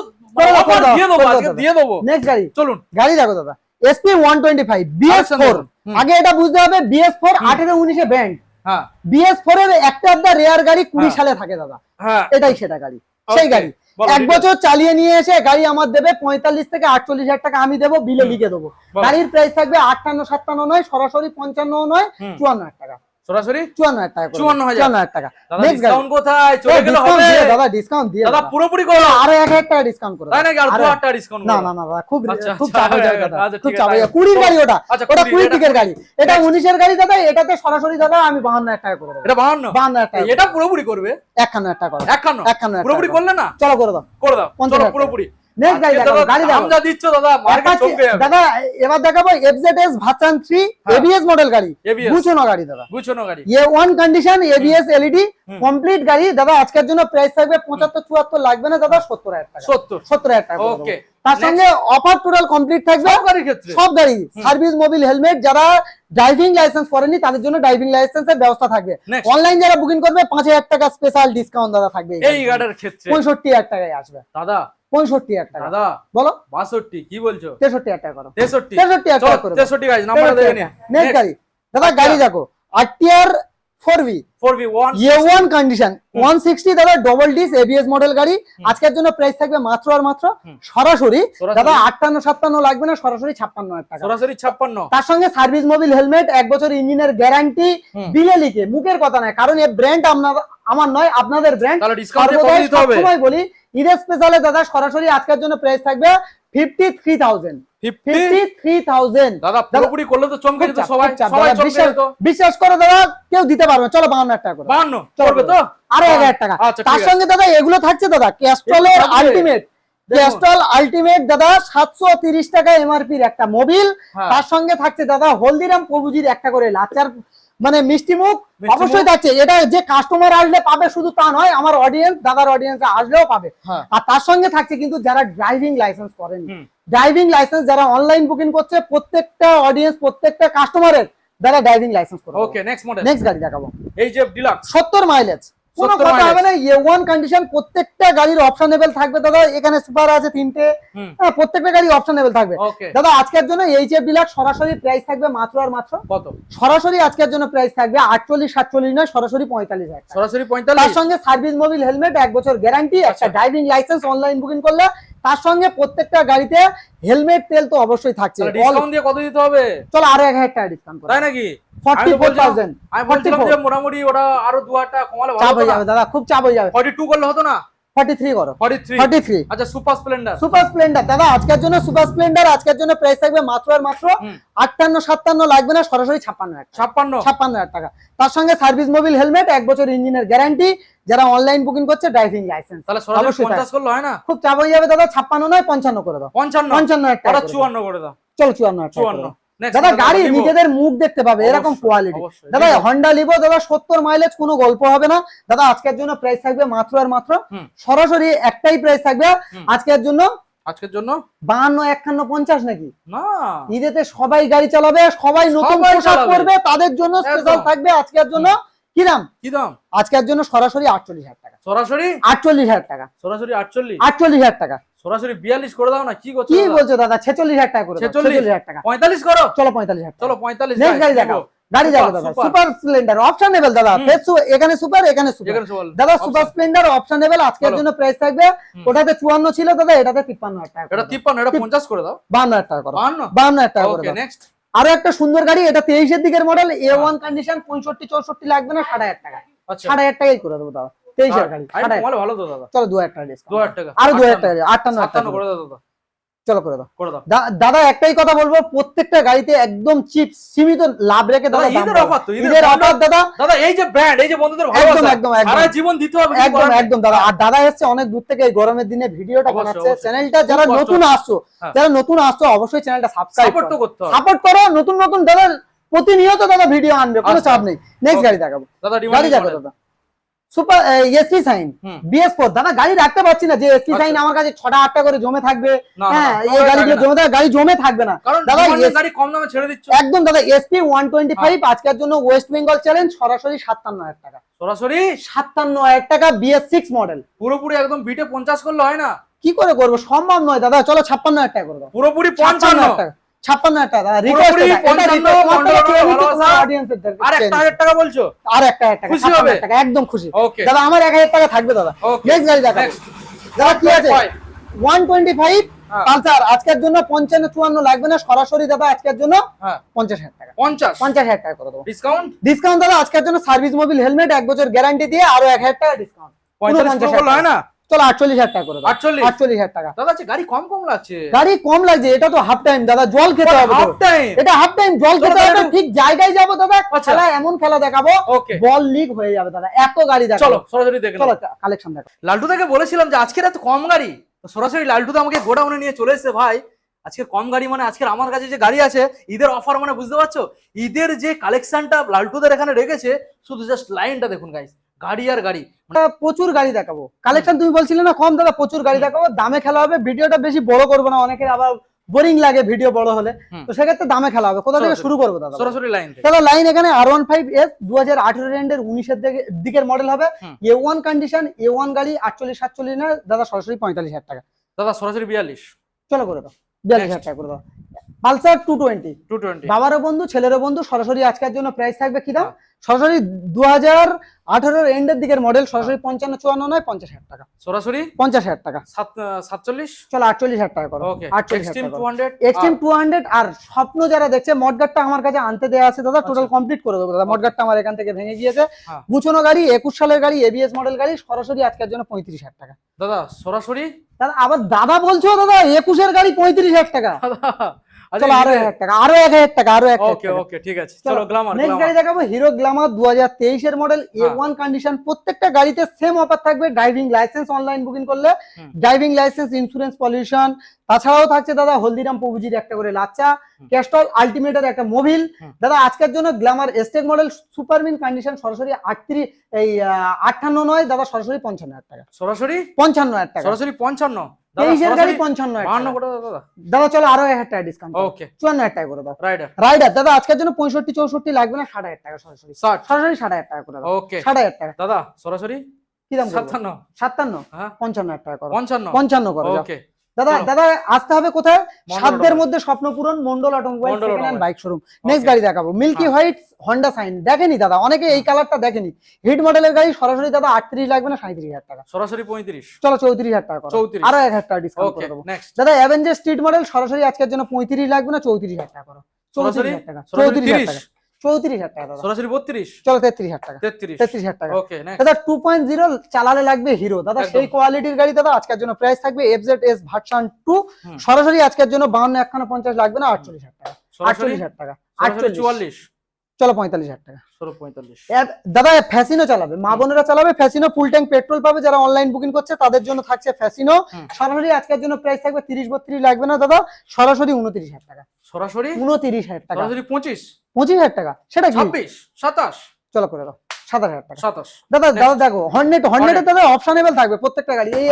অফার দিয়ে দেবো, আজকে দিয়ে দেবো। নেক্সট গাড়ি, চলুন গাড়ি দেখো দাদা, SP 125 BS4। আগে এটা বুঝতে হবে BS4 18 19 ব্যান্ড, হ্যাঁ BS4 এর একটা আধা রেয়ার গাড়ি 20 সালে থাকে দাদা, হ্যাঁ এটাই সেটা গাড়ি, সেই গাড়ি। এক বছর চালিয়ে নিয়ে এসে গাড়ি আমার দেবে 45 থেকে 48,000 টাকা, আমি দেবো, বিলে লিখে দেবো। গাড়ির প্রাইস থাকবে 58 57 নয়, সরাসরি 55 নয়, 54,000 টাকা, সরাসরি 54,000 টাকা, 54,000 টাকা। দাদা নেক্সট গাড়ি ডিসকাউন্ট কোথায়? চলে গেল হবে দাদা, ডিসকাউন্ট দিয়ে দাদা, দাদা, পুরোপুরি করো, আরো 1,000 টাকা ডিসকাউন্ট করে তাই নাকি? আর আরো 2,000 টাকা ডিসকাউন্ট না না না দাদা, খুব আচ্ছা, খুব আচ্ছা, চাপ হয়ে যায় দাদা, আচ্ছা, খুব ঠিক চাপ আছে, হয়ে যায়। 20 গাড়ি ওটা, আচ্ছা, ওটা 20 20 টিকের গাড়ি, এটা 19 এর গাড়ি দাদা, এটাতে সরাসরি দাদা আমি 52,000 টাকা করে দেবো। এটা 52 52,000 টাকা, এটা পুরোপুরি করবে 51,000 টাকা করো, 51 পুরোপুরি করলে না? চলো করে দাও, করে দাও, 50,000 চলো টাকা। পুরোপুরি। নেক্সট গাড়ি দেখো, গাড়ি দেখো, দাম যা দিচ্ছ দাদা, মার্কেট চমকে যাবে দাদা। এবার দেখাবো FZS ভার্সন 3 ABS মডেল গাড়ি, ABS গুছানো গাড়ি দাদা, গুছানো গাড়ি, A1 condition, ABS LED complete গাড়ি দাদা। আজকের জন্য প্রাইস থাকবে 75 74 লাগবে না দাদা, 70,000 টাকা, 70,000 টাকা। ওকে, তার সঙ্গে অফার টোটাল কমপ্লিট থাকবে সব গাড়ির ক্ষেত্রে, সব গাড়ি, সার্ভিস, মোবিল, হেলমেট। যারা ড্রাইভিং লাইসেন্স করেনি তাদের জন্য ড্রাইভিং লাইসেন্সের ব্যবস্থা থাকবে। অনলাইন যারা বুকিং করবে 5,000 টাকা স্পেশাল ডিসকাউন্ট দাদা থাকবে এই গাড়ির ক্ষেত্রে। 65,000 টাকায় আসবে দাদা, 65,000 টাকা দাদা বলো, 62 কি বলছো? 63,000 টাকা করো, 63 টাকা করে 63 গাইস, নাম্বার দেখে নিন। নেক্সট গাড়ি দাদা, গাড়ি দেখো RTR 4V A1 কন্ডিশন 160 দাদা, ডবল ডিস ABS মডেল গাড়ি। আজকের জন্য প্রাইস থাকবে মাত্র আর মাত্র সরাসরি দাদা 58 57 লাগবে না, সরাসরি 56,000 টাকা, সরাসরি 56। তার সঙ্গে সার্ভিস, মোবিল, হেলমেট, 1 বছর ইঞ্জিনের গ্যারান্টি, বিলে লিখে, মুখের কথা নয়, কারণ এই ব্র্যান্ড আমার নয়, আপনাদের ব্র্যান্ড। তাহলে ডিসকাউন্ট কত দিতে হবে? সময় বলি ঈদের স্পেশালে দাদা সরাসরি আজকের জন্য প্রাইস থাকবে 53,000 53,000 দাদা, পুরোপুরি করলে তো চমকে যেত সবাই, সবাই চমকে যেত। বিশ্বাস করো দাদা, কেউ দিতে পারবে না। চলো 52,000 টাকা করে, 52 করবে তো, আরো 1,000 টাকা। তার সঙ্গে দাদা এগুলো থাকছে দাদা, ক্যাস্ট্রলের আলটিমেট, ক্যাস্ট্রল আলটিমেট দাদা 730 টাকা MRP এর একটা মোবিল। তার সঙ্গে থাকছে দাদা হলদিরাম প্রভুজির একটা করে লাচার, মানে মিষ্টি মুখ অবশ্যই থাকছে। এটা যে কাস্টমার আসলে পাবে শুধু তা নয়, আমার অডিয়েন্স, দাদার অডিয়েন্স আসলেও পাবে। আর তার সঙ্গে থাকছে কিন্তু যারা ড্রাইভিং লাইসেন্স করেন, ড্রাইভিং লাইসেন্স যারা অনলাইন বুকিং করছে, প্রত্যেকটা অডিয়েন্স, প্রত্যেকটা কাস্টমারের দাদা ড্রাইভিং লাইসেন্স করবে। ওকে, নেক্সট মডেল, নেক্সট গাড়ি দেখাবো, এই যে ডিলাক্স 70 মাইলেজ, কোনো কথা হবে না, A1 কন্ডিশন। প্রত্যেকটা গাড়ির অপশনেবল থাকবে দাদা, এখানে সুপার আছে 3টে, প্রত্যেকটা গাড়ি অপশনেবল থাকবে দাদা। আজকের জন্য HF ডিলাক্স সরাসরি প্রাইস থাকবে মাত্র আর মাত্র কত? সরাসরি আজকের জন্য প্রাইস থাকবে 48 47 নয়, সরাসরি 45,000 টাকা, সরাসরি 45। তার সঙ্গে সার্ভিস, মোবিল, হেলমেট, 1 বছর গ্যারান্টি, একটা ড্রাইভিং লাইসেন্স অনলাইন বুকিং করলে। তার সঙ্গে প্রত্যেকটা গাড়িতে হেলমেট, তেল তো অবশ্যই থাকছে। ডিসকাউন্ট দিয়ে কত দিতে হবে? চলো আরো 1,000 টাকা ডিসকাউন্ট করো, তাই নাকি? 44,000। আমি বলছিলাম যে মোটামুটি ওটা আরো 2,000 টাকা কমালে ভালো চাপ হয়ে হতো যাবে দাদা, খুব চাপ হয়ে যাবে। 42 করলে হতো না? 43 করো, 43। আচ্ছা, সুপার স্প্লেন্ডার, সুপার স্প্লেন্ডার দাদা আজকের জন্য, সুপার স্প্লেন্ডার আজকের জন্য প্রাইস থাকবে মাত্র আর মাত্র 58 57 লাগবে না, সরাসরি 56,000 টাকা। তার সঙ্গে সার্ভিস, মোবিল, হেলমেট, 1 বছর ইঞ্জিনের গ্যারান্টি। যারা অনলাইন বুকিং করছে ড্রাইভিং লাইসেন্স, তাহলে সরাসরি 50 করলে হয় না? খুব চাপ হয়ে যাবে দাদা, 56 নয় 55 করে দাও, 55,000 টাকা, 54 করে দাও, চলো 54,000 Next দাদা। model গাড়ি Livo। নিজেদের মুখ দেখতে পাবে, এরকম কোয়ালিটি দাদা। হন্ডা লিভো দাদা 70 মাইলেজ, কোনো গল্প হবে না দাদা। আজকের জন্য প্রাইস থাকবে মাত্র আর মাত্র সরাসরি একটাই প্রাইস থাকবে আজকের জন্য, 52 51 50 নাকি না, ঈদেতে সবাই গাড়ি চালাবে, সবাই নতুন পোশাক পরবে, তাদের জন্য স্পেশাল থাকবে আজকের জন্য কি কি দাম আজকের জন্য সরাসরি 48,000 টাকা, সরাসরি 48,000 টাকা, সরাসরি 48 48,000 টাকা, সরাসরি 42 করে দাও না, কি করছো? কি বলছো দাদা? 46,000 টাকা করে দাও, 46,000 টাকা, 45 করো, চলো 45,000, চলো 45। নেক্সট গাড়ি দেখাও, গাড়ি দেখো দাদা, সুপার স্প্লেন্ডার অপশনেবল দাদা, এখানে সুপার, এখানে সুপার দাদা, সুপার স্প্লেন্ডার অপশনেবল আজকের জন্য প্রাইস থাকবে, ওটাতে 54 ছিল দাদা, এটাতে 53,000 টাকা, এটা 53, এটা 50 করে দাও, 52,000 টাকা করো, 52,000 টাকা করে দাও। নেক্সট আরো একটা সুন্দর গাড়ি, এটা 23 এর দিকের মডেল, A1 কন্ডিশন, 65-64 লাগবে না, 7,500 টাকা, 7,500 টাকাই করে দেবো দাদা, 23 এর গাড়ি, ভালো তো দাদা, চলো 2,000 টাকা ডিসকাউন্ট, 2,000 টাকা, আরো 2,000 টাকা, 58 করে দাও দাদা, চলো করে দাও, করে দাও দাদা। একটাই কথা বলবো, প্রত্যেকটা গাড়িতে একদম চিপ সীমিত লাভ রেখে দাদা, ঈদের অফার তো, ঈদের অফার দাদা, দাদা এই যে ব্র্যান্ড, এই যে বন্ধুদের একদম ভালোবাসা, একদম সারা জীবন দিতে হবে, একদম একদম দাদা। আর দাদা এসছে অনেক দূর থেকে এই গরমের দিনে ভিডিওটা বানাচ্ছে, চ্যানেলটা যারা নতুন আসছো, অবশ্যই চ্যানেলটা সাবস্ক্রাইব করতে হবে, সাপোর্ট করো, নতুন নতুন দাদা প্রতিনিয়ত দাদা ভিডিও আনবে, কোনো চাপ নেই। নেক্সট গাড়ি দেখাবো দাদা, গাড়ি দেখো দাদা, সুপার এসপি সাইন BS4 দাদা, গাড়ি রাখতে পারছি না যে এসপি সাইন আমার কাছে 6টা-8টা করে জমে থাকবে, হ্যাঁ এই গাড়িগুলো জমে থাকবে, গাড়ি জমে থাকবে না দাদা, গাড়ি কম দামে ছেড়ে দিচ্ছ একদম দাদা। SP 125 আজকের জন্য ওয়েস্ট বেঙ্গল চ্যালেঞ্জ, সরাসরি 57,000 টাকা, সরাসরি 57,000 টাকা, BS6 মডেল, পুরোপুরি একদম বিটে 50 করলে হয় না, কি করে করবো, সম্ভব নয় দাদা, চলো 56,000 টাকা করে দাও, পুরোপুরি 55 টাকা, 56,000 টাকা দাদা, পুরোপুরি 55,000 আর 1,000 টাকা বলছো, আর 1,000 টাকা, খুশি হবে? টাকা একদম খুশি ওকে দাদা, আমার 1,000 টাকা থাকবে দাদা। নেক্সট গাড়ি দেখাবো দাদা, কি আছে 125 পালসার, আজকের জন্য 55-54 লাগবে না, সরাসরি দাদা আজকের জন্য 50,000 টাকা, 50,000 টাকা করে দেবো ডিসকাউন্ট দাদা, আজকের জন্য সার্ভিস মোবিল হেলমেট 1 বছর গ্যারান্টি দিয়ে আরো 1,000 টাকা ডিসকাউন্ট, 50 হয় না, চলো 48,000 টাকা করে দাও, 48,000 টাকা দাদা। গাড়ি কম লাগছে, গাড়ি কম লাগছে, এটা তো হাফ টাইম দাদা, জল খেতে হবে, হাফ টাইম, এটা হাফ টাইম, জল খেতে হবে, ঠিক জায়গায় যাবো দাদা, খেলা এমন খেলা দেখাবো, বল লিক হয়ে যাবে দাদা, এত গাড়ি দেখাবো, চলো সরাসরি দেখে চলো কালেকশন দেখো। লালটু থেকে বলেছিলাম যে আজকের এত কম গাড়ি, তো সরাসরি লালটু আমাকে গোডাউনে নিয়ে চলে এসেছে ভাই। আজকে কম গাড়ি মানে আজকের আমার কাছে যে গাড়ি আছে, ঈদের অফার মানে বুঝতে পারছো, ঈদের যে কালেকশনটা লালটুদের এখানে রেখেছে, শুধু জাস্ট লাইনটা দেখুন গাইস, গাড়ি আর গাড়ি, প্রচুর গাড়ি দেখাবো, কালেকশন তুমি বলছিলে না কম দাদা, প্রচুর গাড়ি দেখাবো, দামে খেলা হবে, ভিডিওটা বেশি বড় করবো না, অনেকের আবার বোরিং লাগে ভিডিও বড় হলে, তো সেক্ষেত্রে দামে খেলা হবে। কোথা থেকে শুরু করবো দাদা? সরাসরি লাইন থেকে। দাদা লাইন এখানে R15S 2018 এন্ডের 19 এর দিকের মডেল হবে, A1 কন্ডিশন, A1 গাড়ি, 48-47 না দাদা, সরাসরি 45,000 টাকা দাদা, সরাসরি 42, চলো করে দাও, 42,000 টাকা করে দাও। পালসার 220 বাবারও বন্ধু ছেলেরও বন্ধু, সরাসরি আজকের জন্য প্রাইস থাকবে কি দাম, সরাসরি 2018 এন্ডের দিকের মডেল, সরাসরি 55-54 নয়, 50,000 টাকা, সরাসরি 50,000 টাকা, 47, চলো 48,000 টাকা করো, 48,000 এক্সট্রিম 200। আর স্বপ্ন যারা দেখছে, মডগার্ডটা আমার কাছে আনতে দেয়া আছে দাদা, টোটাল কমপ্লিট করে দেবো দাদা, মডগার্ডটা আমার এখান থেকে ভেঙে গিয়েছে, গুছানো গাড়ি, 21 সালের গাড়ি, ABS মডেল গাড়ি, সরাসরি আজকের জন্য 35,000 টাকা দাদা, সরাসরি দাদা, আবার দাদা বলছো দাদা, 21 এর গাড়ি 35,000 টাকা, চলো আরো 1,000 টাকা, আরো 1,000 টাকা, আরো 1,000 টাকা, ওকে ঠিক আছে, চলো গ্ল্যামার। নেক্সট গাড়ি দেখাবো হিরো গ্ল্যামার 2023 এর মডেল, A1 কন্ডিশন, প্রত্যেকটা গাড়িতে সেম অফার থাকবে, ড্রাইভিং লাইসেন্স অনলাইন বুকিং করলে, ড্রাইভিং লাইসেন্স, ইন্স্যুরেন্স, পলিউশন, তাছাড়াও থাকছে দাদা হলদিরাম প্রভুজির একটা করে লাচ্চা, ক্যাস্টল আলটিমেটের একটা মোবিল দাদা, আজকের জন্য গ্ল্যামার এস্টেক মডেল, সুপারমিন কন্ডিশন, সরাসরি 58 নয় দাদা, সরাসরি 55,000 টাকা, সরাসরি 55,000 টাকা, সরাসরি 55, 23 এর গাড়ি 55,000 দাদা, চলো আরো 1,000 টাকা ডিসকাউন্ট, ওকে 54,000 টাকা করে দাও। রাইডার দাদা, আজকের জন্য 65-64 লাগবে না, 60,000 টাকা, সরাসরি 60,000 টাকা করে দাও, ওকে 60,000 টাকা দাদা, সরাসরি কি দাম, 57, 55,000 টাকা করো, 55 করো, ওকে দাদা। দাদা আসতে হবে কোথায়, সাধ্যের মধ্যে স্বপ্ন পূরণ, Mondal automobile second hand bike showroom. Next গাড়ি দেখাবো মিল্কি হোয়াইট হন্ডা সাইন, দেখেনি দাদা, অনেকে এই কালারটা দেখেনি, হিট মডেলের গাড়ি, সরাসরি দাদা 38 লাগবে না, 37,000 টাকা, সরাসরি 35, চলো 34,000 টাকা করো, আরো 1,000 টাকা ডিসকাউন্ট করে দেবো দাদা। অ্যাভেঞ্জার স্ট্রিট মডেল, সরাসরি আজকের জন্য 35 লাগবে না, 34,000 টাকা করো, 34,000 টাকা, 34,000 টাকা, 34,000 টাকা দাদা, সরাসরি 32, চলো 33,000 টাকা, 33,000 টাকা, ওকে দাদা। 2.0 চালালে লাগবে হিরো দাদা, সেই কোয়ালিটির গাড়ি দাদা, আজকের জন্য প্রাইস থাকবে FZS ভার্সন 2, সরাসরি আজকের জন্য 52-51-50 লাগবে না, 48,000 টাকা, 48,000 টাকা, 44, চলো 45,000 টাকা, 45 দাদা। ফ্যাসিনো চালাবে, মা বোনেরা চালাবে ফ্যাসিনো, ফুল ট্যাঙ্ক পেট্রোল পাবে, যারা অনলাইন বুকিং করছে তাদের জন্য থাকছে ফ্যাসিনো, সরাসরি আজকের জন্য প্রাইস থাকবে 30-32 লাগবে না দাদা, সরাসরি 29,000 টাকা, সরাসরি 29,000 টাকা, সরাসরি 25,000 টাকা, সেটা 26, 27, চলো করে দাও 27,000 টাকা, 27 দাদা। দাদা দেখো হর্নেট দাদা অপশনেবল থাকবে প্রত্যেকটা গাড়ি, এই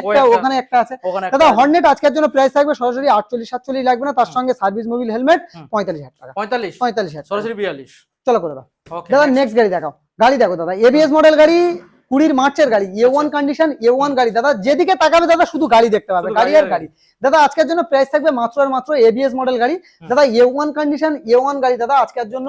একটা ওখানে একটা আছে দাদা। হর্নেট আজকের জন্য প্রাইস থাকবে সরাসরি 48-47 লাগবে না, তার সঙ্গে সার্ভিস মোবিল হেলমেট 45,000 টাকা, 45,000 সরাসরি 42, চলো করে দাও দাদা। নেক্সট গাড়ি দেখাও গাড়ি দেখো দাদা, এবিএস মডেল গাড়ি, 20 মার্চের গাড়ি, A1 কন্ডিশন, A1 গাড়ি দাদা, যেদিকে তাকাবে দাদা শুধু গাড়ি দেখতে পাবে, গাড়ি আর গাড়ি। দাদা আজকের জন্য প্রাইস থাকবে মাত্র আর মাত্র এবিএস মডেল গাড়ি দাদা, A1 কন্ডিশন, A1 গাড়ি দাদা আজকের জন্য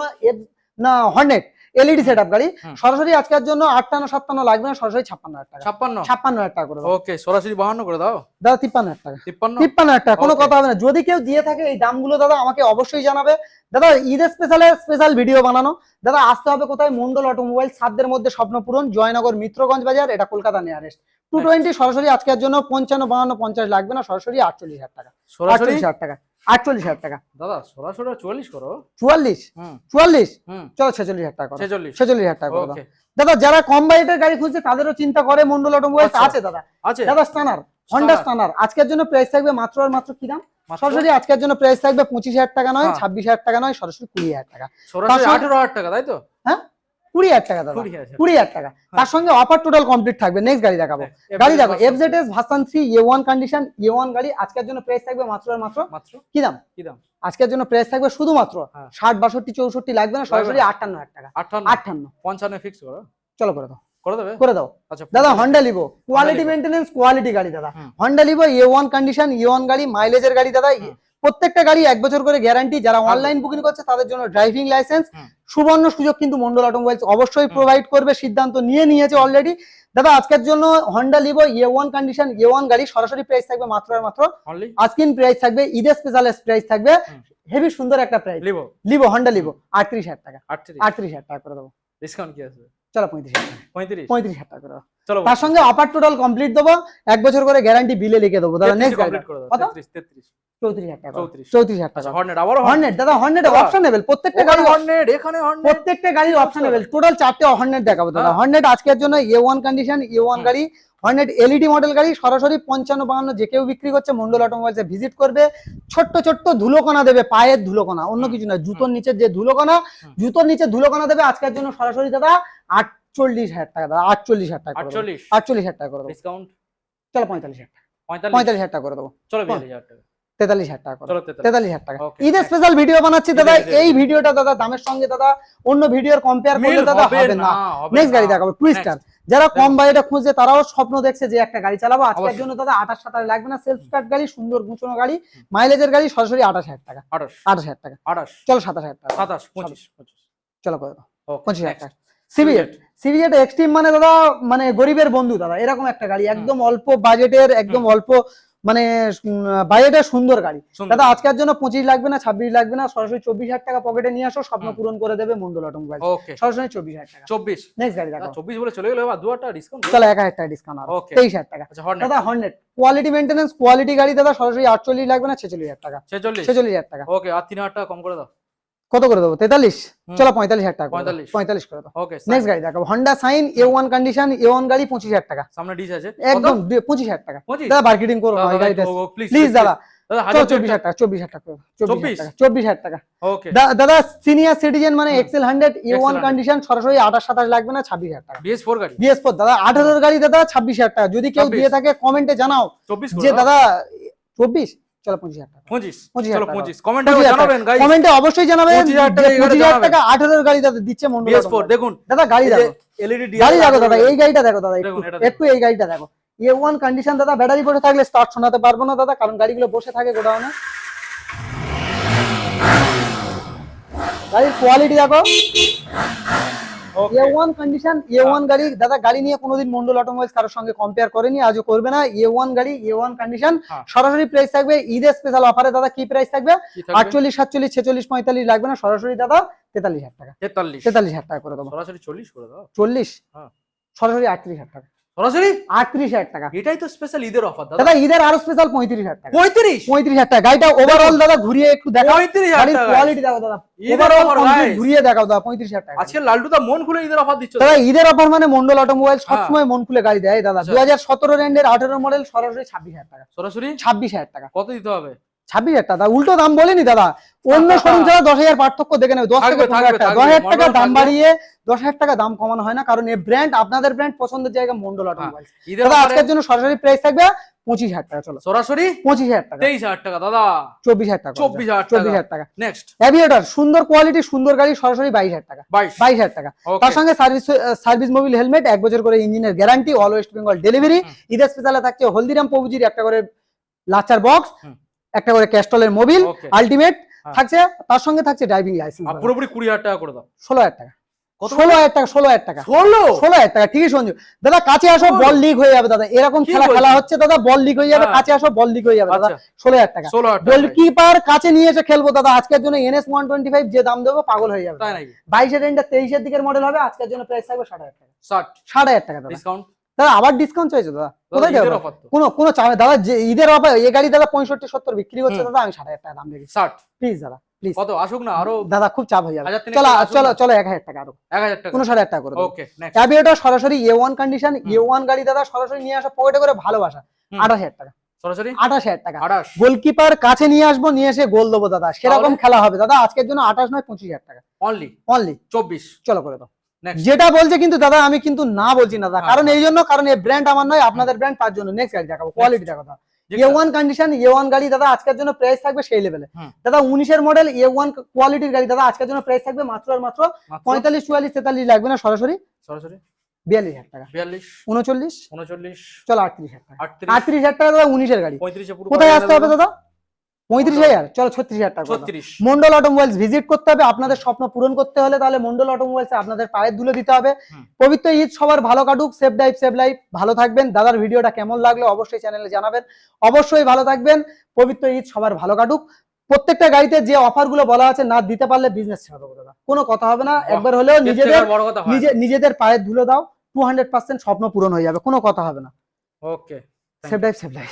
না হর্নেট এলইডি সেটআপ গাড়ি, সরাসরি আজকের জন্য 58-57 লাগবে না, সরাসরি 56,000 টাকা। 56,000 টাকা করে দাও। ওকে, সরাসরি 52 করে দাও দাদা, 53,000 টাকা। 53,000 টাকা, কোনো কথা হবে না। যদি কেউ দিয়ে থাকে এই দামগুলো দাদা আমাকে অবশ্যই জানাবে দাদা। ঈদের স্পেশাল ভিডিও বানানো দাদা। আসতে হবে কোথায়? মন্ডল অটোমোবাইল, সাধ্যের মধ্যে স্বপ্ন পূরণ, জয়নগর মিত্রগঞ্জ বাজার, এটা কলকাতা নিয়ারেস্ট। 220 সরাসরি আজকের জন্য 55, 52, 50 লাগবে না, সরাসরি 48,000 টাকা। 48,000 টাকা, 48,000 টাকা দাদা। সরাসরি 44 করো। 44, চলো 46,000 টাকা করো। 46,000 টাকা করো দাদা। যারা কম বাজেটের গাড়ি খুঁজছে তাদেরও চিন্তা করে মন্ডল অটোমোবাইলস আছে দাদা। দাদা স্টানার, হন্ডা স্টানার আজকের জন্য প্রাইস থাকবে মাত্র আর মাত্র কি দাম? সরাসরি আজকের জন্য প্রাইস থাকবে 25,000 টাকা নয়, 26,000 টাকা নয়, সরাসরি 20,000 টাকা। সরাসরি 18,000 টাকা, তাই তো? হ্যাঁ, 20,000 টাকা দাদা, 20,000 টাকা। তার সঙ্গে অফার টোটাল কমপ্লিট থাকবে। নেক্সট গাড়ি দেখাবো। গাড়ি দেখো, FZS version 3 A1 condition, A1 গাড়ি আজকের জন্য প্রাইস থাকবে মাত্র আর মাত্র কি দাম? আজকের জন্য প্রাইস থাকবে শুধুমাত্র 60, 62, 64 লাগবে না, সরাসরি 58,000 টাকা। 58, 55 ফিক্স করো। চলো করে দাও, করে দাও। আচ্ছা দাদা, Honda Livo, quality maintenance, quality গাড়ি দাদা। Honda Livo A1 condition, A1 গাড়ি, মাইলেজের গাড়ি দাদা। প্রত্যেকটা গাড়ি 1 বছর করে গ্যারান্টি। যারা অনলাইন বুকিং করছে তাদের জন্য ড্রাইভিং লাইসেন্স সুবর্ণ সুযোগ কিন্তু মন্ডল অটোমোবাইলস অবশ্যই প্রোভাইড করবে, সিদ্ধান্ত নিয়েছে অলরেডি দাদা। আজকের জন্য Honda Livo A1 condition, A1 গাড়ি সরাসরি প্রাইস থাকবে মাত্র আর মাত্র আজকিন প্রাইস থাকবে, ঈদের স্পেশাল প্রাইস থাকবে, হেভি সুন্দর একটা প্রাইস। লিভো হন্ডা লিভো 38,000 টাকা। 38,000 টাকা করে দেবো। ডিসকাউন্ট কি আছে? চলো 35,000 টাকা করে দাও। চলো, তার সঙ্গে অফার টোটাল কমপ্লিট দেবো, 1 বছর করে গ্যারান্টি বিলে লিখে দেবো দাদা। নেক্সট গাড়ি কত? 34,000 টাকা। 34,000 টাকা। হর্নেট, আবার হর্নেট দাদা, হর্নেট অপশনেবল, প্রত্যেকটা গাড়ি হর্নেট, এখানে হর্নেট, প্রত্যেকটা গাড়ি অপশনেবল। টোটাল 4টে হর্নেট দেখাবো দাদা। হর্নেট আজকের জন্য A1 কন্ডিশন, A1 গাড়ি, হর্নেট এলইডি মডেল গাড়ি, সরাসরি 55, 52 যে কেউ বিক্রি করছে মন্ডল অটোমোবাইলসে ভিজিট করবে। ছোট্ট ছোট্ট ধুলোকণা দেবে, পায়ের ধুলোকণা, অন্য কিছু না, জুতোর নিচে যে ধুলোকণা, জুতোর নিচে ধুলোকণা দেবে। আজকের জন্য সরাসরি দাদা 48,000 টাকা দাদা। 48,000 টাকা, 48,000 টাকা করে দেবো। ডিসকাউন্ট চলো 45,000 টাকা। 45,000 টাকা করে দেবো। চলো 42,000 টাকা। 43,000 টাকা করে। 43,000 টাকা। ঈদের স্পেশাল ভিডিও বানাচ্ছি দাদা। এই ভিডিওটা দাদা দামের সঙ্গে দাদা অন্য ভিডিওর কম্পেয়ার করলে দাদা হবে না। নেক্সট গাড়ি দেখাবো, টুইস্টার। যারা কম বাজেটে খুঁজছে তারাও স্বপ্ন দেখছে যে একটা গাড়ি চালাবো, আজকের জন্য দাদা 28-27 লাগবে না, সেলফ স্টার্ট গাড়ি, সুন্দর গুছানো গাড়ি, মাইলেজের গাড়ি, সরাসরি 28,000 টাকা। 28,000 টাকা। চলো 27,000 টাকা। 27, 25, চলো করে দাও 25,000 টাকা। সিভিজেট এক্সট্রিম মানে দাদা মানে গরিবের বন্ধু দাদা, এরকম একটা গাড়ি, একদম অল্প বাজেটের, একদম অল্প মানে বাজেটের সুন্দর গাড়ি দাদা। আজকের জন্য 25 লাগবে না, 26 লাগবে না, সরাসরি 24,000 টাকা পকেটে নিয়ে আসো, স্বপ্ন পূরণ করে দেবে মন্ডল অটোমোবাইল। সরাসরি 24,000 টাকা। 24। নেক্সট গাড়ি দেখো। 24 বলে চলে গেল, এবার 2টা ডিসকাউন্ট। চলো 1,000 টাকা ডিসকাউন্ট আছে, 23,000 টাকা দাদা। হর্নেট কোয়ালিটি মেইনটেনেন্স, কোয়ালিটি গাড়ি দাদা, সরাসরি 48 লাগবে না, 46,000 টাকা। 46,000 টাকা। ওকে, আর 3,000 টাকা কম করে দাও। কত করে দেবো? 43। চলো 45,000 টাকা। 45 করে দাও। ওকে, নেক্সট গাড়ি দেখো, Honda sign A1 condition, A1 গাড়ি, 25,000 টাকা। সামনে ডিস আছে একদম 25,000 টাকা দাদা। মার্কেটিং করো না এই গাড়িতে প্লিজ দাদা। 24,000 টাকা। 24,000 টাকা। 24,000 টাকা। ওকে দাদা, সিনিয়র সিটিজেন মানে এক্সেল 100 A1 কন্ডিশন, সরাসরি 28-27 লাগবে না, 26,000 টাকা। BS4 গাড়ি, BS4 দাদা 18 গাড়ি দাদা, 26,000 টাকা। যদি কেউ দিয়ে থাকে কমেন্টে জানাও যে দাদা 24। চলো 25,000 টাকা। 25। চলো 25 কমেন্টে জানাবেন গাইস, কমেন্টে অবশ্যই জানাবেন। 25,000 টাকা 18 গাড়ি দাদা দিচ্ছে মন্ডল। BS4 দেখুন দাদা, গাড়ি দেখো, এলইডি গাড়ি দেখো দাদা, এই গাড়িটা দেখো দাদা, একটু এই গাড়িটা দেখো। A1 কন্ডিশন দাদা, ব্যাটারি বসে থাকলে স্টার্ট শোনাতে পারবো না দাদা, কারণ গাড়িগুলো বসে থাকে গোডাউনে। গাড়ির কোয়ালিটি দেখো। A1 কন্ডিশন, A1 গাড়ি দাদা। গাড়ি নিয়ে কোনোদিন মন্ডল অটোমোবাইলস কারোর সঙ্গে কম্পেয়ার করেনি, আজও করবে না। A1 গাড়ি, A1 কন্ডিশন, সরাসরি প্রাইস থাকবে ঈদের স্পেশাল অফারে দাদা। কি প্রাইস থাকবে? 48, 47, 46, 45 লাগবে না, সরাসরি দাদা 43,000 টাকা। 43,000 টাকা করে দেবো। সরাসরি 40 করে দাও। 40, সরাসরি 38,000 টাকা। সরাসরি 38,000 টাকা। এটাই তো স্পেশাল ঈদের অফার দাদা। ঈদের আরো স্পেশাল 35,000 টাকা। 35,000 টাকা। গাড়িটা ওভারঅল দাদা ঘুরিয়ে একটু দেখাও। 35,000 টাকা। কোয়ালিটি দেখো দাদা, ওভারঅল কমপ্লিট ঘুরিয়ে দেখাও দাদা। 35,000 টাকা। আজকে লালটু দা মন খুলে ঈদের অফার দিচ্ছে দাদা। ঈদের অফার মানে মন্ডল অটোমোবাইল সবসময় মন খুলে গাড়ি দেয় দাদা। 2017 রেন্ডের 18 মডেল, সরাসরি 26,000 টাকা। সরাসরি 26,000 টাকা। কত দিতে হবে? 26,000 টাকা, উল্টো দাম বলেনি দাদা, অন্য শোরুম ছাড়া 10,000 পার্থক্য দেখে নেবে, 10 থেকে 15,000 টাকা, 10,000 টাকা দাম বাড়িয়ে 10,000 টাকা দাম কমানো হয় না, কারণ এই ব্র্যান্ড আপনাদের ব্র্যান্ড পছন্দের জায়গা মন্ডল অটোমোবাইলস। দাদা আজকের জন্য সরাসরি প্রাইস থাকবে 25,000 টাকা, চলো সরাসরি 25,000 টাকা, 23,000 টাকা দাদা, 24,000 টাকা, 24,000 টাকা। নেক্সট অ্যাভিয়েটর সুন্দর কোয়ালিটি সুন্দর গাড়ি, সরাসরি 22,000 টাকা, 22,000 টাকা। তার সঙ্গে সার্ভিস মোবিল হেলমেট, 1 বছর করে ইঞ্জিনের guarantee, all West Bengal delivery. ঈদের স্পেশালে থাকছে হলদিরাম প্রভুজির একটা করে লাচার বক্স, একটা করে ক্যাস্টলের মোবিল আলটিমেট থাকছে, তার সঙ্গে থাকছে ড্রাইভিং লাইসেন্স। পুরোপুরি 20,000 টাকা করে দাও, 16,000 টাকা, 16,000 টাকা, 16,000 টাকা, 16,000 টাকা, ঠিকই শুনছো দাদা। কাছে আসো, বল লিক হয়ে যাবে দাদা, এরকম খেলা হচ্ছে দাদা, বল লিক হয়ে যাবে, কাছে আসো, বল লিক হয়ে যাবে দাদা। 16,000 টাকা, গোলকিপার কাছে নিয়ে এসে খেলবো দাদা। আজকের জন্য NS 125 যে দাম দেবো পাগল হয়ে যাবে, তাই নাকি? 22 এর 23 দিকের মডেল হবে, আজকের জন্য প্রাইস থাকবে 60,000 টাকা, 60,000 টাকা দাদা। ডিসকাউন্ট দাদা, আবার ডিসকাউন্ট চাইছো দাদা? কোথায় যাবে? কোনো চাবে দাদা, যে ঈদের অফার এই গাড়ি দাদা 65-70 বিক্রি হচ্ছে দাদা, আমি 60,000 টাকা দাম রেখেছি। 60 প্লিজ দাদা, প্লিজ। কত আসুক না, আরো দাদা খুব চাপ হয়ে যাবে। চলো 1,000 টাকা, আরো 1,000 টাকা, 59,000 টাকা করে। ওকে নেক্সট অ্যাভিয়েটর সরাসরি A1 কন্ডিশন, A1 গাড়ি দাদা, সরাসরি নিয়ে আসা, পকেটে করে ভালোবাসা, 28,000 টাকা, সরাসরি 28,000 টাকা। গোলকিপার কাছে নিয়ে আসবো, নিয়ে এসে গোল দেবো দাদা, সেরকম খেলা হবে দাদা। আজকের জন্য 28 নয় 25,000 টাকা অনলি 24, চলো করে দাও। যেটা বলছে কিন্তু দাদা আমি কিন্তু না বলছি না দাদা, কারণ এই জন্য, কারণ এই ব্র্যান্ড আমার নয়, আপনাদের ব্র্যান্ড, তার জন্য নেক্সট গাড়ি দেখাবো, কোয়ালিটি দেখো দাদা। A1 কন্ডিশন, A1 গাড়ি দাদা, আজকের জন্য প্রাইস থাকবে সেই লেভেলে দাদা। 19 এর মডেল A1 কোয়ালিটির গাড়ি দাদা, আজকের জন্য প্রাইস থাকবে মাত্র আর মাত্র 45, 44, 43 লাগবে না, সরাসরি 42,000 টাকা, 42, 39, চলো 38,000 টাকা, 38,000 টাকা দাদা। 19 এর গাড়ি কোথায় আসতে হবে দাদা? 35,000, চলো 36,000 টাকা। মন্ডল অটোমোবাইলস ভিজিট করতে হবে, আপনাদের স্বপ্ন পূরণ করতে হলে তাহলে মন্ডল অটোমোবাইলস আপনাদের পায়ের ধুলো দিতে হবে। পবিত্র ঈদ সবার ভালো কাটুক, সেফ ড্রাইভ সেভ লাইফ, ভালো থাকবেন। দাদার ভিডিওটা কেমন লাগলো অবশ্যই চ্যানেলে জানাবেন, অবশ্যই ভালো থাকবেন। পবিত্র ঈদ সবার ভালো কাটুক। প্রত্যেকটা গাড়িতে যে অফার গুলো বলা আছে, না দিতে পারলে বিজনেস ছেড়ে দেবো দাদা, কোনো কথা হবে না। একবার হলেও নিজেদের পায়ের ধুলো দাও, 200% স্বপ্ন পূরণ হয়ে যাবে, কোনো কথা হবে না। ওকে, সেফ ড্রাইভ সেভ লাইফ।